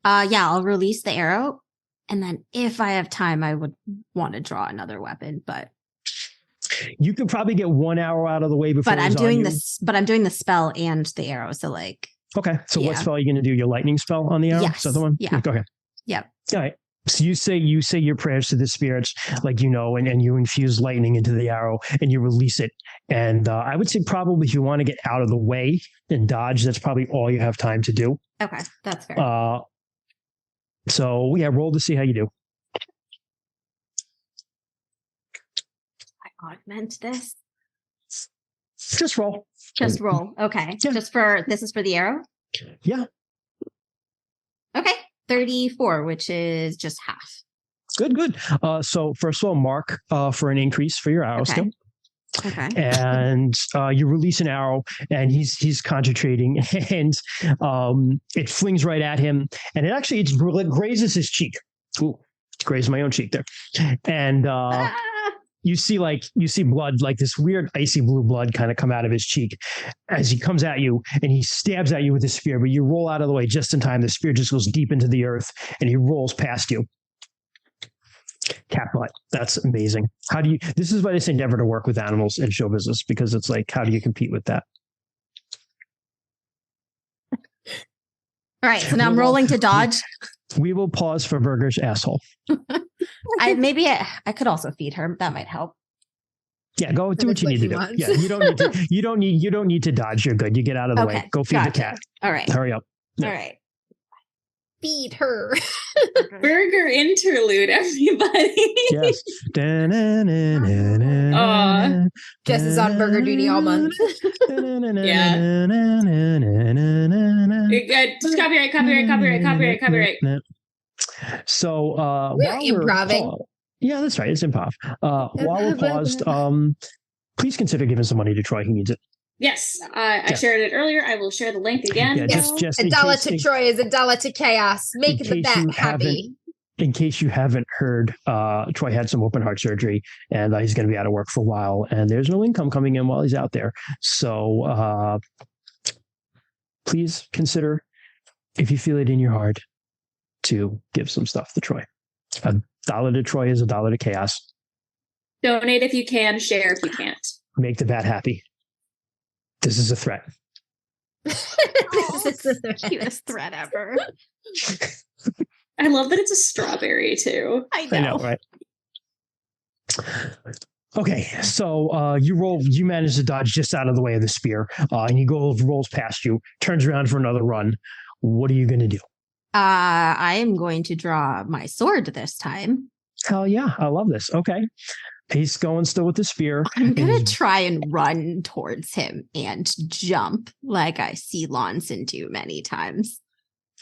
I'll release the arrow, and then if I have time, I would want to draw another weapon. But you could probably get 1 hour out of the way before. But I'm doing this. But I'm doing the spell and the arrow. So like. Okay. So what spell are you going to do? Your lightning spell on the arrow? Yes. Is that the one? Yeah. Okay. Yep. All right. So you say your prayers to the spirits, like and you infuse lightning into the arrow and you release it. And I would say probably if you want to get out of the way and dodge, that's probably all you have time to do. Okay, that's fair. So roll to see how you do. I augment this. Just roll. Just roll. Okay. Yeah. This is for the arrow? Yeah. Okay. 34, which is just half. Good. So first of all, mark for an increase for your arrow skill. Okay. And you release an arrow, and he's concentrating, and it flings right at him, and it grazes his cheek. Ooh, grazed my own cheek there, and you see blood, like this weird icy blue blood, kind of come out of his cheek as he comes at you, and he stabs at you with his spear. But you roll out of the way just in time. The spear just goes deep into the earth, and he rolls past you. Cat butt. That's amazing. This is why they say never to work with animals in show business, because it's like, how do you compete with that? All right. So now I'm rolling to dodge. We will pause for Burger's asshole. I could also feed her. That might help. Yeah, go do what you need to do. Yeah, you don't need to dodge. You're good. You get out of the way. Go feed the cat. All right. Hurry up. All right. Feed her. Burger interlude, everybody. Yes. Jess is on burger duty all month. Yeah. Just copyright. So we're improving. Yeah, that's right. It's improv. While we're paused, please consider giving some money to Troy who needs it. Yes, I shared it earlier. I will share the link again. Yeah, just $1 to Troy is $1 to chaos. Make the bat happy. In case you haven't heard, Troy had some open heart surgery, and he's going to be out of work for a while, and there's no income coming in while he's out there. So please consider, if you feel it in your heart, to give some stuff to Troy. $1 to Troy is $1 to chaos. Donate if you can, share if you can't. Make the bat happy. This is a threat. This is the Cutest threat ever. I love that it's a strawberry too. I know. I know, right? Okay, so you manage to dodge just out of the way of the spear, and he rolls past you, turns around for another run. What are you going to do? I am going to draw my sword this time. Hell yeah, I love this. Okay, he's going still with the spear. I'm going to try and run towards him and jump like I see Lonson do many times.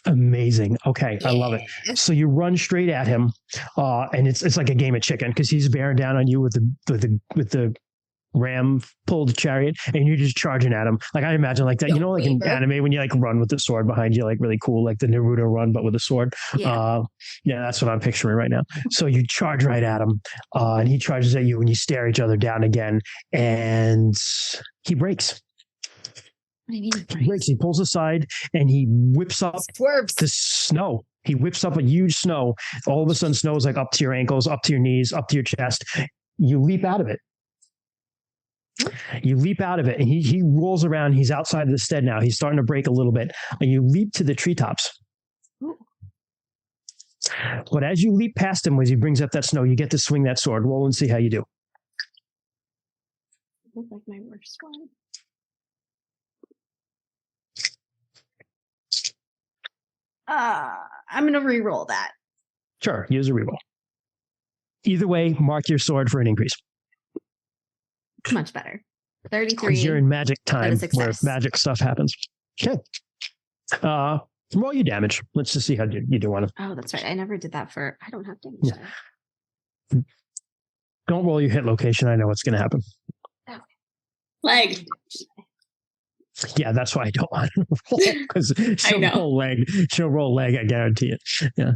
Amazing. Okay, I love it. So you run straight at him, and it's like a game of chicken because he's bearing down on you with the ram pulled chariot, and you're just charging at him. Like I imagine like that, like in anime when you like run with the sword behind you, like really cool, like the Naruto run but with a sword. Yeah, that's what I'm picturing right now. So you charge right at him, and he charges at you, and you stare each other down again, and he breaks. What do you mean? He breaks. He pulls aside and he whips up Swerves. the snow. He whips up a huge snow. All of a sudden, snow is like up to your ankles, up to your knees, up to your chest. You leap out of it. You leap out of it, and he rolls around. He's outside of the stead now. He's starting to break a little bit, and you leap to the treetops. But as you leap past him, as he brings up that snow, you get to swing that sword. Roll and see how you do. Looks like my worst one. I'm going to re-roll that. Sure, use a reroll. Either way, mark your sword for an increase. Much better. 33. Because you're in magic time where success. magic stuff happens. Okay. Roll your damage. Let's just see how you do on it. Oh, that's right. I never did that for... I don't have damage. Yeah. Don't roll your hit location. I know what's going to happen. Okay. Leg. Yeah, that's why I don't want to roll, because she'll roll leg. She'll roll leg, I guarantee it. Yeah.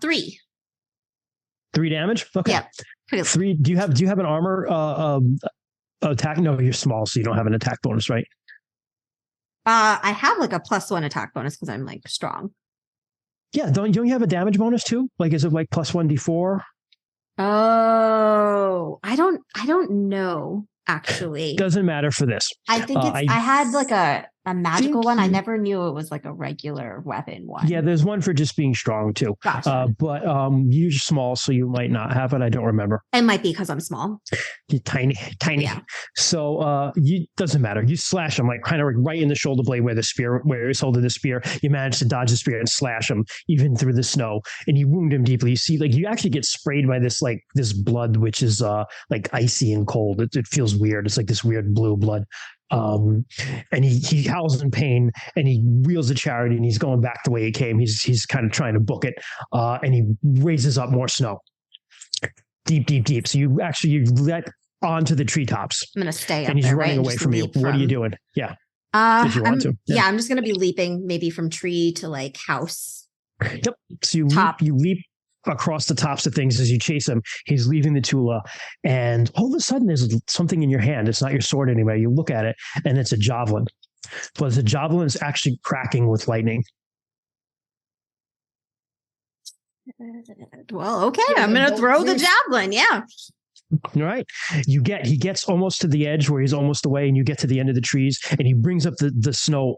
3. 3 damage? Okay. Yeah. 3. Do you have an armor attack? No, you're small, so you don't have an attack bonus, right? I have like a +1 attack bonus because I'm like strong. Yeah, don't you have a damage bonus too? Like, is it like +1 d4? Oh, I don't know. Actually, doesn't matter for this. I think I had like a magical one. I never knew it was like a regular weapon one. Yeah, there's one for just being strong too. Gotcha. But you're small, so you might not have it. I don't remember. It might be because I'm small. You're tiny. Yeah. So doesn't matter. You slash him like kind of right in the shoulder blade where he's holding the spear. You manage to dodge the spear and slash him even through the snow, and you wound him deeply. You see, like you actually get sprayed by this blood, which is like icy and cold. It feels weird. It's like this weird blue blood. And he howls in pain, and he wheels the chariot, and he's going back the way he came. He's kind of trying to book it, and he raises up more snow, deep. So you let onto the treetops. I'm gonna stay up and he's there, running right? away from you. What are you doing? Yeah. If you want to. Yeah, I'm just gonna be leaping, maybe from tree to like house. Yep. So you leap across the tops of things as you chase him. He's leaving the Tula, and all of a sudden there's something in your hand. It's not your sword anymore. You look at it, and it's a javelin. But the javelin is actually cracking with lightning. Well, okay, I'm gonna throw the javelin. Yeah. All right. He gets almost to the edge where he's almost away, and you get to the end of the trees, and he brings up the snow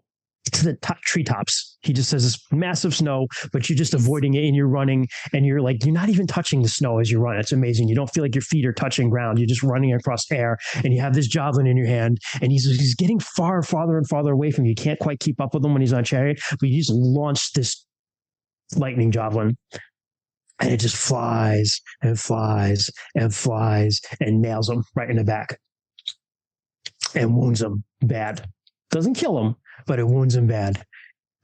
to the treetops. He just has this massive snow, but you're just avoiding it, and you're running, and you're not even touching the snow as you run. It's amazing. You don't feel like your feet are touching ground. You're just running across air, and you have this javelin in your hand, and he's getting farther and farther away from you. You can't quite keep up with him when he's on chariot, but you just launch this lightning javelin, and it just flies and flies and flies and nails him right in the back and wounds him bad. Doesn't kill him, but it wounds him bad.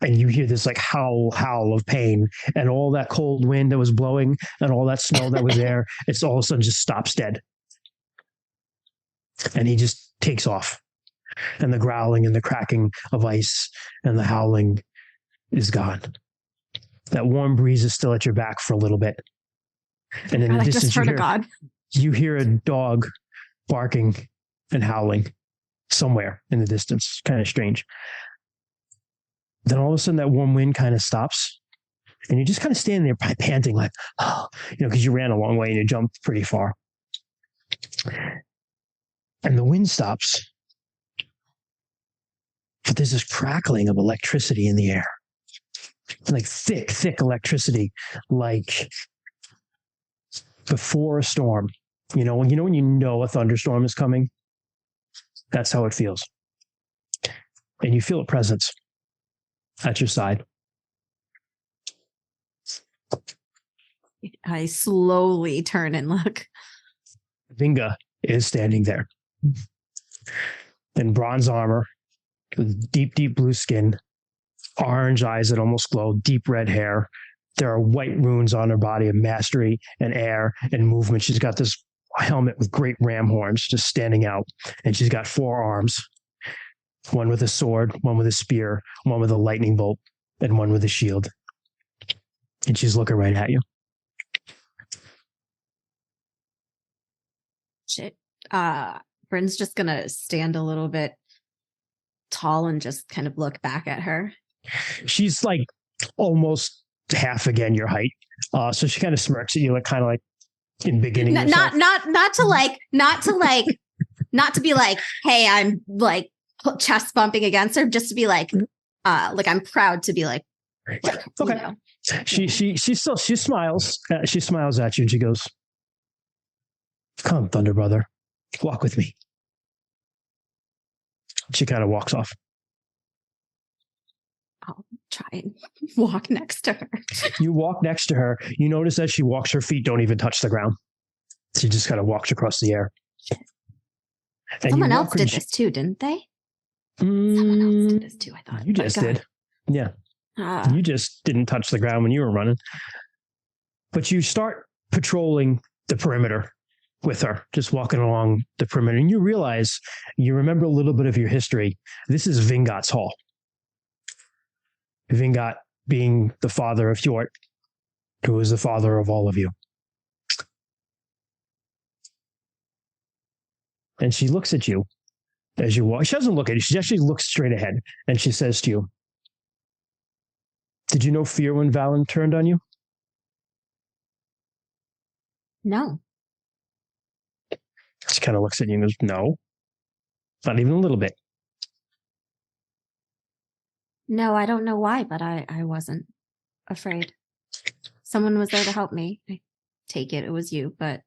And you hear this like howl of pain, and all that cold wind that was blowing and all that snow that was there, it's all of a sudden just stops dead. And he just takes off. And the growling and the cracking of ice and the howling is gone. That warm breeze is still at your back for a little bit. And in the distance, you hear a dog barking and howling somewhere in the distance. Kind of strange. Then all of a sudden that warm wind kind of stops, and you're just kind of standing there panting like, because you ran a long way and you jumped pretty far. And the wind stops. But there's this crackling of electricity in the air. Like thick electricity, like before a storm. When you know a thunderstorm is coming? That's how it feels. And you feel a presence at your side. I slowly turn and look. Vinga is standing there in bronze armor with deep blue skin, orange eyes that almost glow, deep red hair. There are white runes on her body of mastery and air and movement. She's got this helmet with great ram horns just standing out, and she's got 4 arms, one with a sword, one with a spear, one with a lightning bolt, and one with a shield. And she's looking right at you. Shit. Bryn's just gonna stand a little bit tall and just kind of look back at her. She's like almost half again your height. So she kind of smirks at you, like kind of like in beginning. Not to be like, hey, I'm like chest bumping against her, just to be like I'm proud to be like okay. She smiles. She smiles at you and she goes, "Come, Thunder Brother, walk with me." She kind of walks off. I'll try and walk next to her. You walk next to her. You notice as she walks, her feet don't even touch the ground. She just kind of walks across the air. And someone else did this too, didn't they? Someone else did this too, I thought. You just did. Yeah. You just didn't touch the ground when you were running. But you start patrolling the perimeter with her, just walking along the perimeter. And you realize, you remember a little bit of your history. This is Vingat's hall. Vingat being the father of Fjord, who is the father of all of you. And she looks at you as you walk. She doesn't look at you. She actually looks straight ahead. And she says to you, "Did you know fear when Valen turned on you?" No. She kind of looks at you and goes, "No, not even a little bit." No, I don't know why, but I wasn't afraid. Someone was there to help me. I take it was you, but...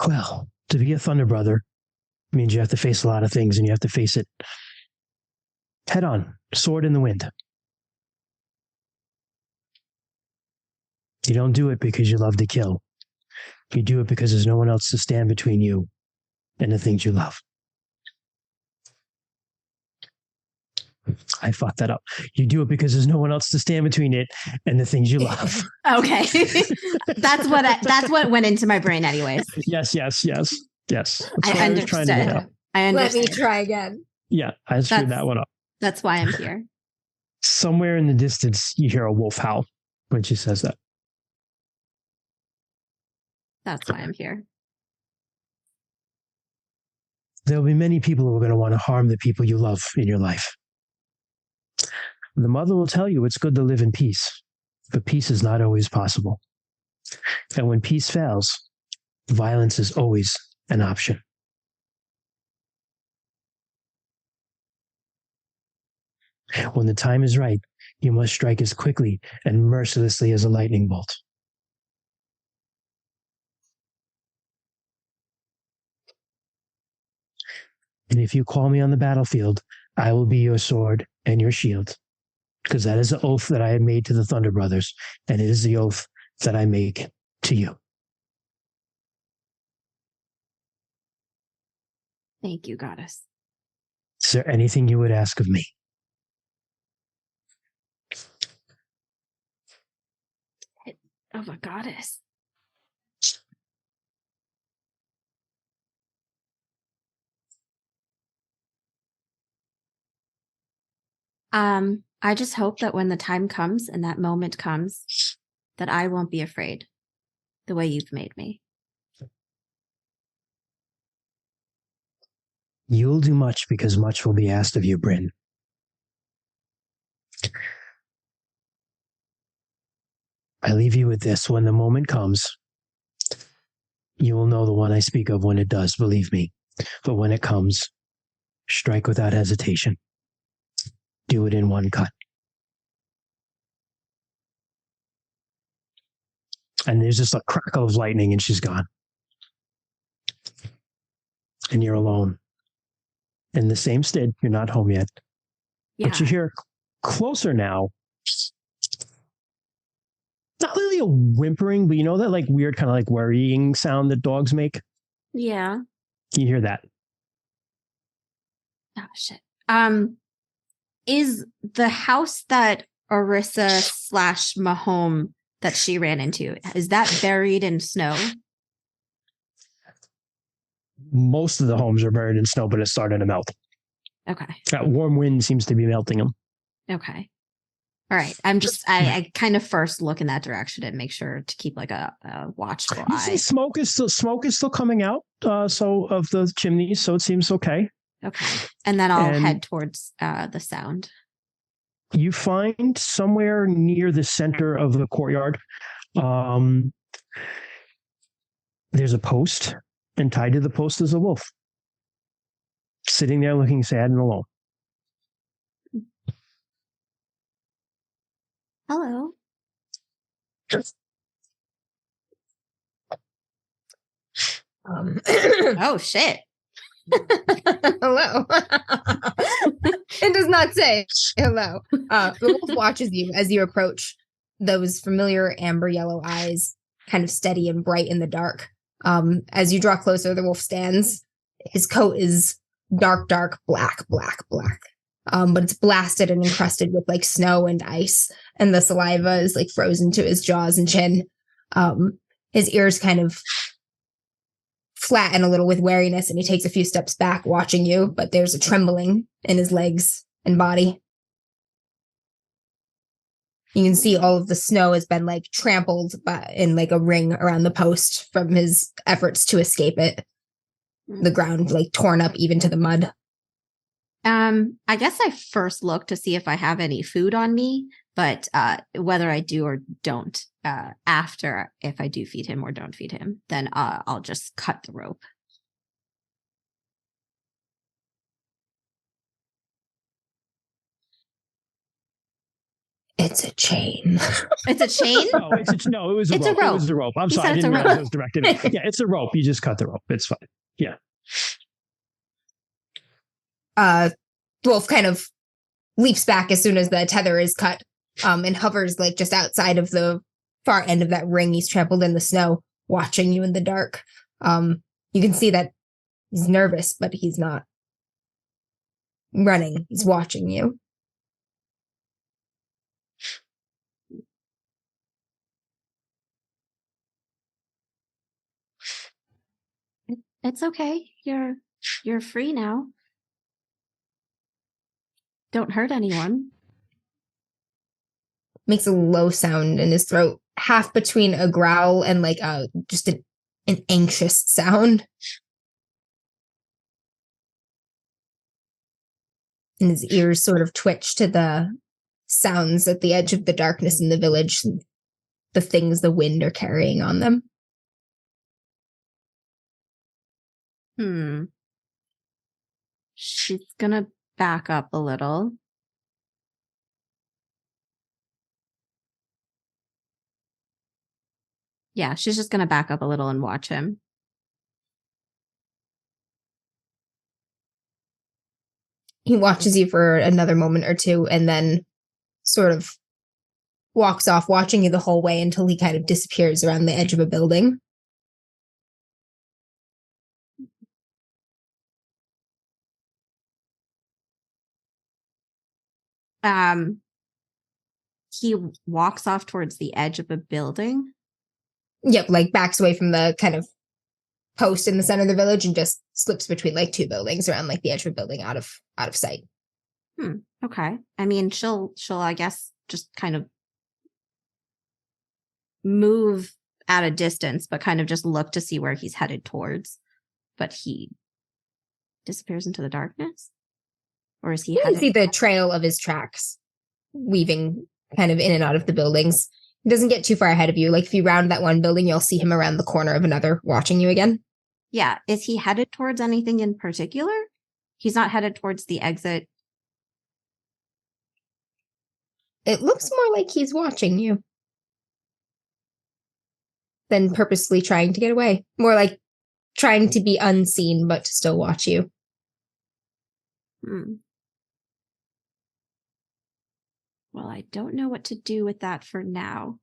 Well, to be a Thunder Brother means you have to face a lot of things, and you have to face it head on, sword in the wind. You don't do it because you love to kill. You do it because there's no one else to stand between you and the things you love. I fucked that up. You do it because there's no one else to stand between it and the things you love. Okay. That's what went into my brain anyways. Yes. I understood. Let me try again. Yeah, I screwed that one up. That's why I'm here. Somewhere in the distance, you hear a wolf howl when she says that. That's why I'm here. There'll be many people who are going to want to harm the people you love in your life. The mother will tell you it's good to live in peace, but peace is not always possible. And when peace fails, violence is always an option. When the time is right, you must strike as quickly and mercilessly as a lightning bolt. And if you call me on the battlefield, I will be your sword and your shield, because that is the oath that I have made to the Thunder Brothers, and it is the oath that I make to you. Thank you, goddess. Is there anything you would ask of me? Of a goddess. I just hope that when the time comes and that moment comes, that I won't be afraid the way you've made me. You'll do much because much will be asked of you, Bryn. I leave you with this. When the moment comes, You will know the one I speak of when it does, believe me. But when it comes, strike without hesitation. Do it in one cut. And there's just a crackle of lightning and she's gone. And you're alone. In the same stead, you're not home yet. Yeah. But you hear closer now. Not really a whimpering, but you know that like weird kind of like worrying sound that dogs make? Yeah. You hear that? Oh shit. Is the house that Orissa / Mahome that she ran into, is that buried in snow? Most of the homes are buried in snow, but it's starting to melt. Okay. That warm wind seems to be melting them. Okay. All right. I kind of first look in that direction and make sure to keep like a watchful You eye. see smoke is still coming out, so of the chimneys, so it seems okay. Okay. And then I'll head towards the sound. You find somewhere near the center of the courtyard, there's a post, and tied to the post is a wolf. Sitting there looking sad and alone. Hello. Oh, shit. Hello. It does not say hello. The wolf watches you as you approach, those familiar amber yellow eyes, kind of steady and bright in the dark. As you draw closer, the wolf stands. His coat is dark black. But it's blasted and encrusted with like snow and ice, and the saliva is like frozen to his jaws and chin. His ears kind of flatten a little with wariness, and he takes a few steps back watching you, but there's a trembling in his legs and body. You can see all of the snow has been like trampled in like a ring around the post from his efforts to escape it. The ground like torn up even to the mud. I guess I first look to see if I have any food on me, but whether I do or don't, after if I do feed him or don't feed him, then I'll just cut the rope. It's a chain. It's a chain? No, it was a rope. It was a rope. I'm sorry, I didn't realize it was directed. Yeah, it's a rope. You just cut the rope. It's fine. Yeah. Wolf kind of leaps back as soon as the tether is cut, and hovers like just outside of the far end of that ring. He's trampled in the snow, watching you in the dark. You can see that he's nervous, but he's not running. He's watching you. It's okay. You're free now. Don't hurt anyone. Makes a low sound in his throat, half between a growl and like just an anxious sound. And his ears sort of twitch to the sounds at the edge of the darkness in the village, the things the wind are carrying on them. She's gonna back up a little. Yeah, she's just gonna back up a little and watch him. He watches you for another moment or two and then sort of walks off, watching you the whole way until he kind of disappears around the edge of a building. He walks off towards the edge of a building. Yep, like backs away from the kind of post in the center of the village and just slips between like two buildings around like the edge of a building out of sight. Okay. I mean, she'll I guess just kind of move at a distance, but kind of just look to see where he's headed towards. But he disappears into the darkness? Or is he You can see the trail of his tracks weaving kind of in and out of the buildings. He doesn't get too far ahead of you. Like if you round that one building, you'll see him around the corner of another watching you again. Yeah. Is he headed towards anything in particular? He's not headed towards the exit. It looks more like he's watching you than purposely trying to get away. More like trying to be unseen, but to still watch you. Well, I don't know what to do with that for now.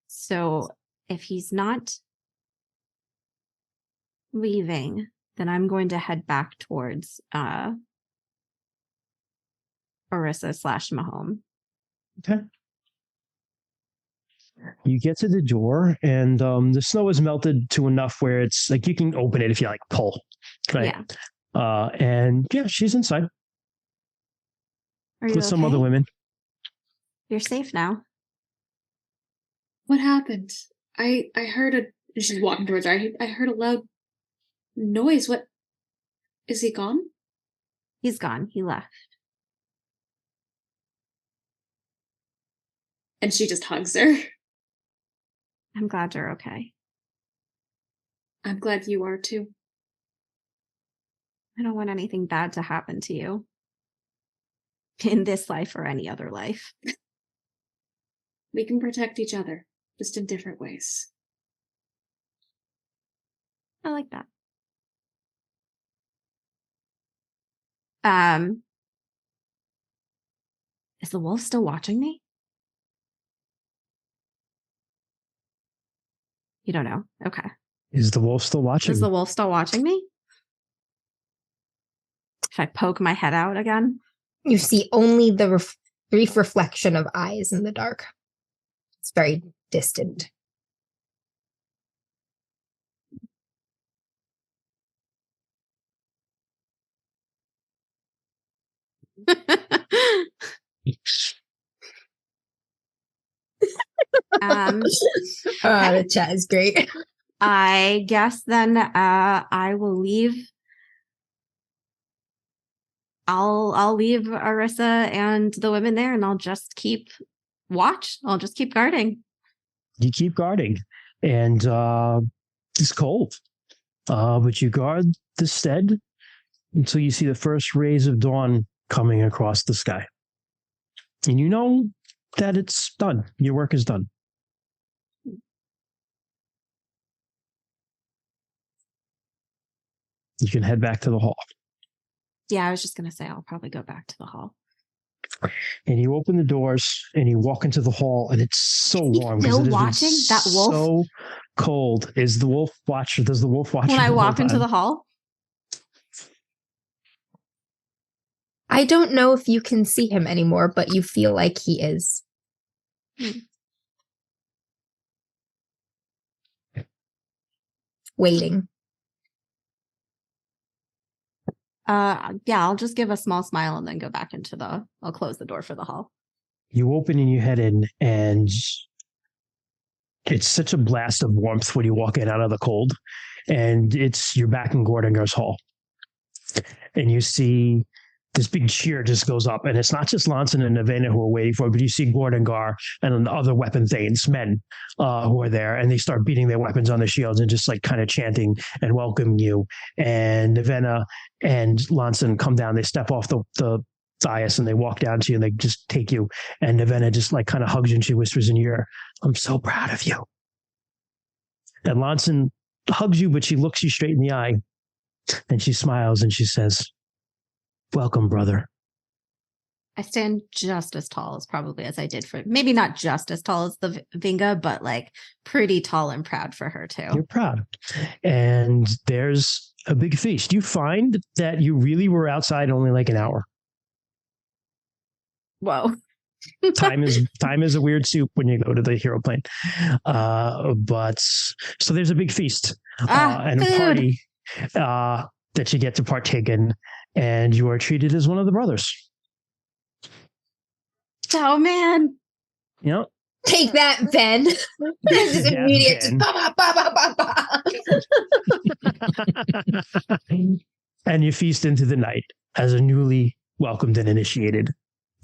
So if he's not leaving, then I'm going to head back towards Orissa/Mahome. Okay. You get to the door, and the snow is melted to enough where it's like you can open it if you like pull. Right. Yeah. And yeah, she's inside Are you with some other women. You're safe now. What happened? I heard she's walking towards her. I heard a loud noise. What? Is he gone? He's gone. He left. And she just hugs her. I'm glad you're okay. I'm glad you are too. I don't want anything bad to happen to you. In this life or any other life. We can protect each other, just in different ways. I like that. Is the wolf still watching me? You don't know. Okay. Is the wolf still watching? Is the wolf still watching me? If I poke my head out again? You see only the brief reflection of eyes in the dark. It's very distant. The chat is great. I guess then I will leave. I'll leave Orissa and the women there, and I'll just keep watch. I'll just keep guarding. You keep guarding, and it's cold, but you guard the stead until you see the first rays of dawn coming across the sky, and you know that it's done. Your work is done. You can head back to the hall. Yeah, I was just going to say I'll probably go back to the hall. And you open the doors and you walk into the hall, and it's so warm. Still watching that wolf? So cold. Is the wolf watch? Does the wolf watch when I walk into the hall? I don't know if you can see him anymore, but you feel like he is. Waiting. Yeah, I'll just give a small smile and then go back into I'll close the door for the hall. You open and you head in, and it's such a blast of warmth when you walk in out of the cold, and you're back in Gordongar's hall, and you see this big cheer just goes up, and it's not just Lanson and Nevena who are waiting for it, but you see Gordongar and other weapon thanes, men who are there, and they start beating their weapons on the shields and just like kind of chanting and welcoming you. And Nevena and Lanson come down, they step off the dais and they walk down to you and they just take you. And Nevena just like kind of hugs you and she whispers in your ear, "I'm so proud of you." And Lanson hugs you, but she looks you straight in the eye and she smiles and she says, "Welcome, brother." I stand just as tall as probably as I did for, maybe not just as tall as the Vinga, but like pretty tall and proud for her too. You're proud. And there's a big feast. You find that you really were outside only like an hour. Whoa. Time is a weird soup when you go to the hero plane. But so there's a big feast and a party that you get to partake in, and you are treated as one of the brothers. Oh man. Yep. Take that, Ben. This is immediate. Just bah, bah, bah, bah, bah. And you feast into the night as a newly welcomed and initiated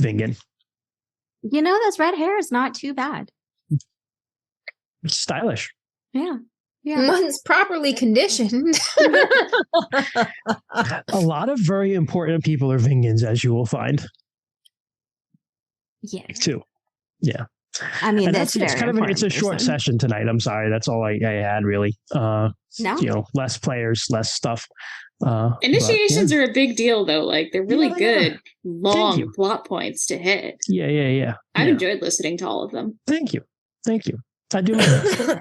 Vingan. You know, this red hair is not too bad. Stylish. Yeah. Yeah. One's properly conditioned. A lot of very important people are Vingans, as you will find. Yeah. Too. Yeah. I mean, And that's it's very kind of important it's a short person. session tonight. I'm sorry. That's all I had really. No. Less players, less stuff. Initiations are a big deal, though. Like, they're really Yeah, good, you. long plot points to hit. Yeah. I've enjoyed listening to all of them. Thank you. I do my best.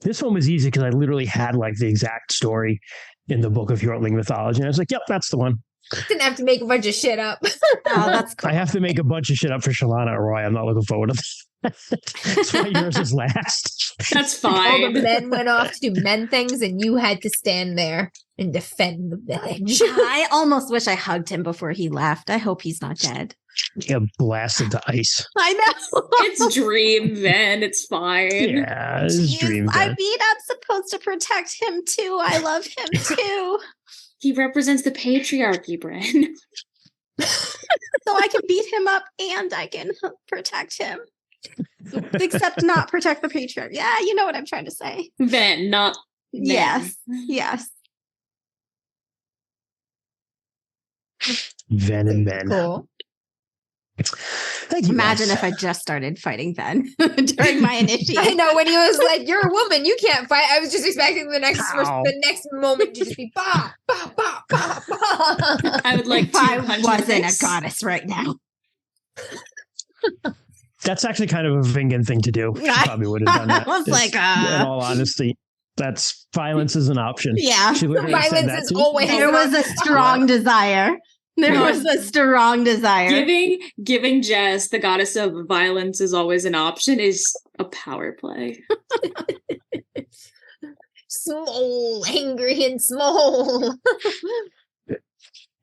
This one was easy because I literally had like the exact story in the book of Yortling mythology. And I was like, yep, that's the one. Didn't have to make a bunch of shit up. Oh, that's cool. I have to make a bunch of shit up for Shalana or Roy. I'm not looking forward to that. That's why yours is last. That's All fine. the men went off to do men things, and you had to stand there and defend the village. I almost wish I hugged him before he left. I hope he's not dead. Get blasted to ice. I know. It's Dream, then. It's fine. Yeah, this is Jeez, dream. I Then. mean, I'm supposed to protect him too. I love him too. He represents the patriarchy, Bryn. So I can beat him up and I can protect him. Except not protect the patriarch. Yeah, you know what I'm trying to say. Then, not men. Yes. Ven and Men. Cool. Thank you. Imagine guys. if I just started fighting then during my initiation. I know when he was like, "You're a woman, you can't fight." I was just expecting the next moment to just be bah, bah, bah, bah, bah. I would like If to I punch wasn't in the a face. goddess right now. That's actually kind of a Vingan thing to do. She probably would have done that. I was like, in all honesty, that's violence is an option. Yeah. She literally said Violence that is too. always There was a strong desire. There was a strong desire. Giving Jess, the goddess of violence is always an option, is a power play. Small, angry and small.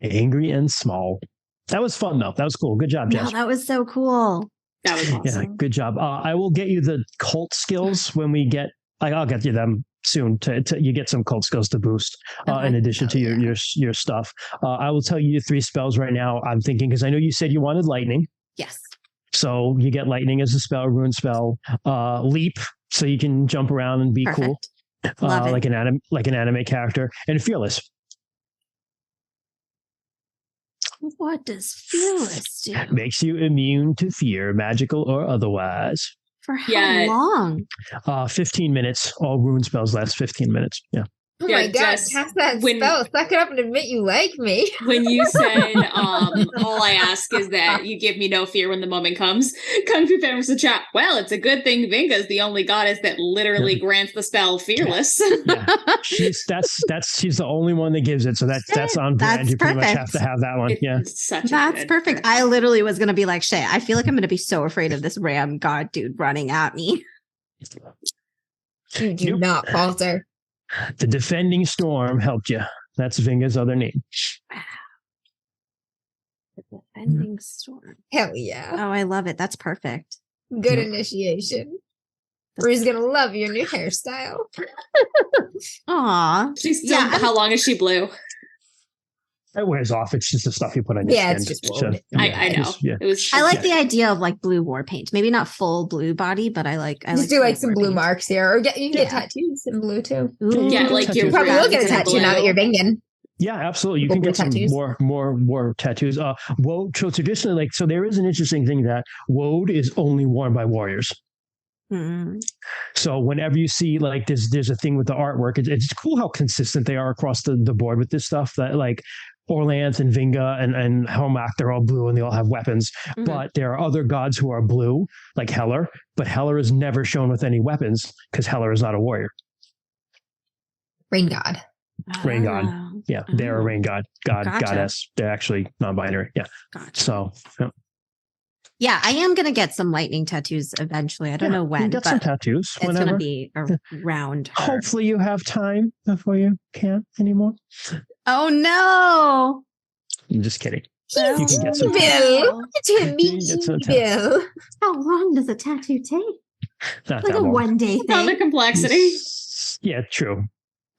Angry and small. That was fun though. That was cool. Good job, No, Jess. that was so cool. That was awesome. Yeah, good job. I will get you the cult skills when we get. I'll get you them soon. To you get some cult skills to boost Okay. in addition to your stuff. I will tell you your 3 spells right now. I'm thinking because I know you said you wanted lightning, Yes. so you get lightning as a spell, rune spell, leap, so you can jump around and be cool, Perfect. Love it. like an anime character, and fearless. What does fearless do? Makes you immune to fear, magical or otherwise. For how Yeah. long? 15 minutes. All rune spells last 15 minutes. Yeah. Oh Yeah, my god, Jess, cast that when- spell. Suck it up and admit you like me. When you said, all I ask is that you give me no fear when the moment comes, Kung Fu Fan was the chat. Well, it's a good thing Vinga's the only goddess that literally grants the spell fearless. Yeah. She's the only one that gives it. So that's on brand. That's You pretty much perfect. have to have that one. Yeah. It's such a That's good perfect. perk. I literally was going to be like, Shay, I feel like I'm going to be so afraid of this ram god dude running at me. You do Nope. not falter. The defending storm helped you. That's Vinga's other name. The defending storm. Hell yeah. Oh, I love it. That's perfect. Good Yeah. initiation. Rue's gonna love your new hairstyle. Aw. She's still, Yeah. how long is she blue? It wears off. It's just the stuff you put on your Yeah, skin. it's just So, woad. I yeah, know. just- yeah. It was. I like Yeah. the idea of like blue war paint. Maybe not full blue body, but I like Just do like some war blue paint. marks here, or you can get Yeah. tattoos in blue too. Ooh. Yeah, get like tattoos. your You probably brows will get a in tattoo now that blue. you're Vingan. Yeah, absolutely. You People can get with some tattoos. more tattoos. Woad. So traditionally, so there is an interesting thing that woad is only worn by warriors. Mm. So whenever you see like there's a thing with the artwork, it's cool how consistent they are across the board with this stuff. That like Orlanth and Vinga and Helmak, they're all blue and they all have weapons. Mhm. But there are other gods who are blue, like Heller. But Heller is never shown with any weapons because Heller is not a warrior. Rain god. Rain god. Oh, Yeah, they're a Oh. rain Gotcha. goddess. They're actually non-binary. Yeah. Gotcha. So Yeah, I am gonna get some lightning tattoos eventually. I don't know you when, get but some tattoos it's whenever. gonna be around her. Hopefully you have time before you can't anymore. Oh no! I'm just kidding. Oh, You can get some- Bill. To You meet can get you, some Bill. How long does a tattoo take? Not Like that a long. one day Found the thing. complexity. Yeah, true.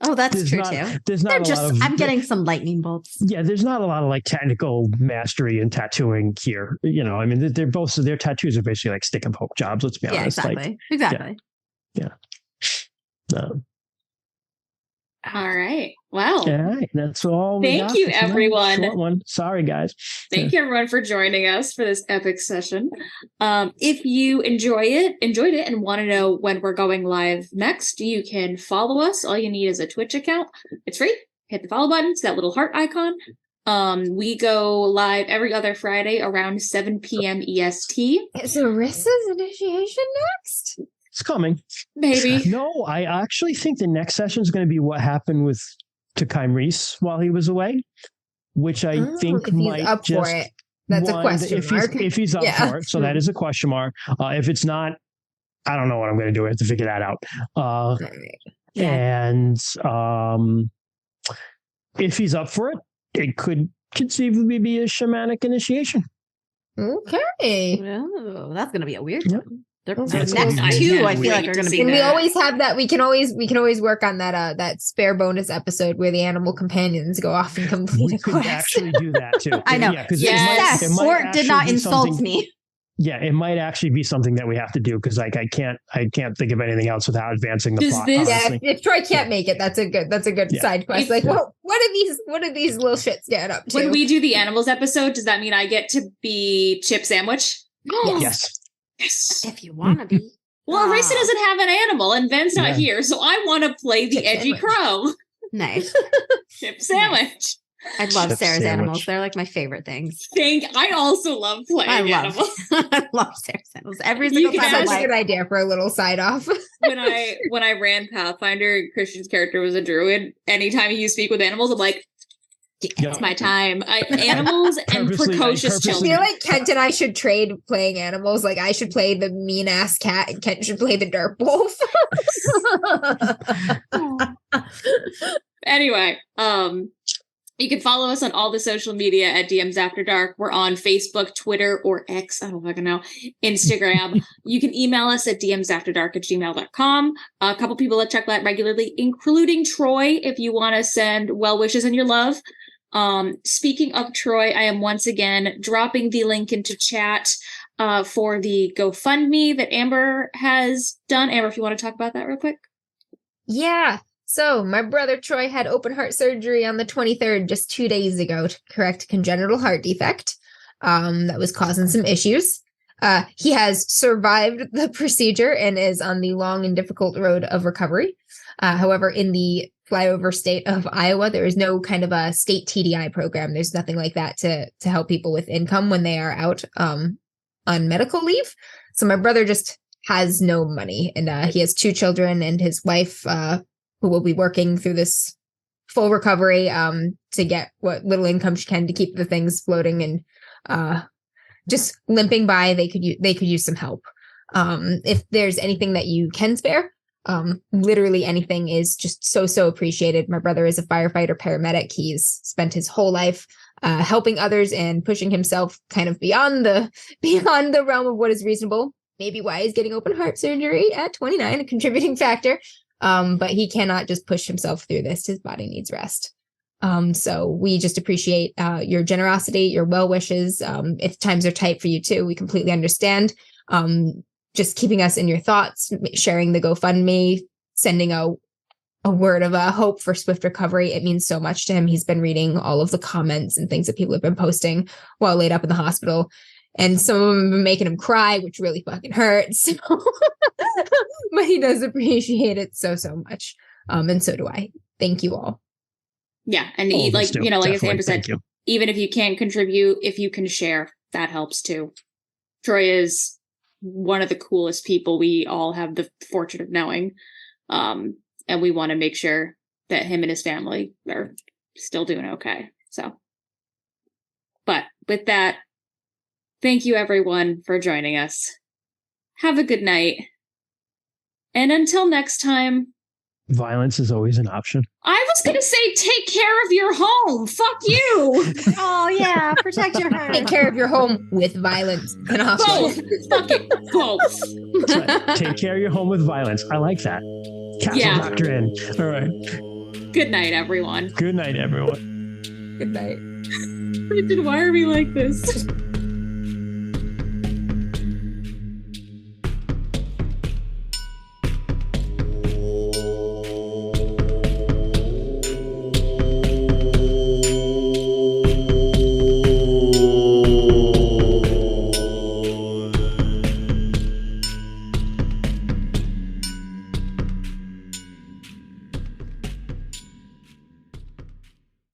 Oh, that's There's true not- too. There's not They're a lot of. I'm getting some lightning bolts. Yeah, there's not a lot of like technical mastery in tattooing here. You know, I mean, they're both their tattoos are basically like stick and poke jobs. Let's be Yeah, honest. exactly. Exactly. Um, All right. Well, all right, that's all. Thank you, everyone. Short one. Sorry, guys. thank you everyone for joining us for this epic session. If you enjoyed it, and want to know when we're going live next, you can follow us. All you need is a Twitch account. It's free. Hit the follow button. It's that little heart icon. We go live every other Friday around 7 p.m. EST. Is Arissa's initiation next? It's coming. Maybe. No, I actually think the next session is going to be what happened with Takaim Reese while he was away, which I think if he's might up just for it. That's a question mark. If he's up Yeah. for it, so that is a question mark. If it's not, I don't know what I'm going to do. I have to figure that out. And if he's up for it, it could conceivably be a shamanic initiation. Okay. Oh, that's gonna be a weird Yep. one. The That's next gonna be two, weird. I feel like, Wait are to gonna see be. And we that. always have that. We can always work on that spare bonus episode where the animal companions go off and complete We a could quest. actually do that too. I know. Yeah, 'cause Yes. it might Or did actually not be insult something- me. Yeah, it might actually be something that we have to do because like I can't think of anything else without advancing the Does plot. this- Yeah, honestly. if Troy can't make it, that's a good Yeah. side quest. If- Like, well, what are these little shits getting up to? When we do the animals episode, does that mean I get to be Chip Sandwich? Yes. Yes. If you wanna be. Well, Ah. Arisa doesn't have an animal, and Ben's not Yeah. here, so I want to play the Chip edgy Sandwich. crow. Nice. Chip Sandwich. I love Chip Sarah's sandwich. animals. They're like my favorite things. I also love playing I love animals. I love Sarah's animals. Every You single can time That's I'm a ask- good like, idea for a little side off. when I ran Pathfinder, Christian's character was a druid. Anytime you speak with animals, I'm like, Yeah. it's my time. Animals and Purposely- I precocious purposely- I children. feel like Kent and I should trade playing animals. Like I should play the mean ass cat, and Kent should play the dirt wolf. Anyway, you can follow us on all the social media at DMs After Dark. We're on Facebook, Twitter, or X. I don't fucking know. Instagram. You can email us at dmsafterdark@gmail.com. A couple people that check that regularly, including Troy, if you want to send well wishes and your love. Speaking of Troy, I am once again dropping the link into chat for the GoFundMe that Amber has done. Amber, if you want to talk about that real quick. Yeah. So my brother Troy had open heart surgery on the 23rd, just 2 days ago, to correct a congenital heart defect that was causing some issues. He has survived the procedure and is on the long and difficult road of recovery. However, in the flyover state of Iowa, there is no kind of a state TDI program. There's nothing like that to help people with income when they are out on medical leave. So my brother just has no money, and he has 2 children and his wife, who will be working through this full recovery to get what little income she can to keep the things floating, and just limping by. They could use some help. If there's anything that you can spare, literally anything is just so appreciated. My brother is a firefighter paramedic. He's spent his whole life helping others and pushing himself kind of beyond the realm of what is reasonable. Maybe why he's getting open heart surgery at 29, a contributing factor. But he cannot just push himself through this. His body needs rest. So we just appreciate your generosity, your well wishes. If times are tight for you too, we completely understand. Just keeping us in your thoughts, sharing the GoFundMe, sending a word of hope for swift recovery. It means so much to him. He's been reading all of the comments and things that people have been posting while laid up in the hospital. And some of them have been making him cry, which really fucking hurts. But he does appreciate it so much. And so do I. Thank you all. Yeah. And All of us like, do. you know, like as Definitely. Amber said, Thank you. even if you can't contribute, if you can share, that helps too. Troy is one of the coolest people we all have the fortune of knowing. And we want to make sure that him and his family are still doing okay. So, but with that, thank you everyone for joining us. Have a good night. And until next time, Violence is always an option. I was going to say, take care of your home. Fuck you. oh yeah, protect your heart. Take care of your home with violence and also Both. Fucking both. That's right. Take care of your home with violence. I like that. Castle Yeah. Doctor in. All right. Good night, everyone. Good night, everyone. Good night. Brendan, why are we like this?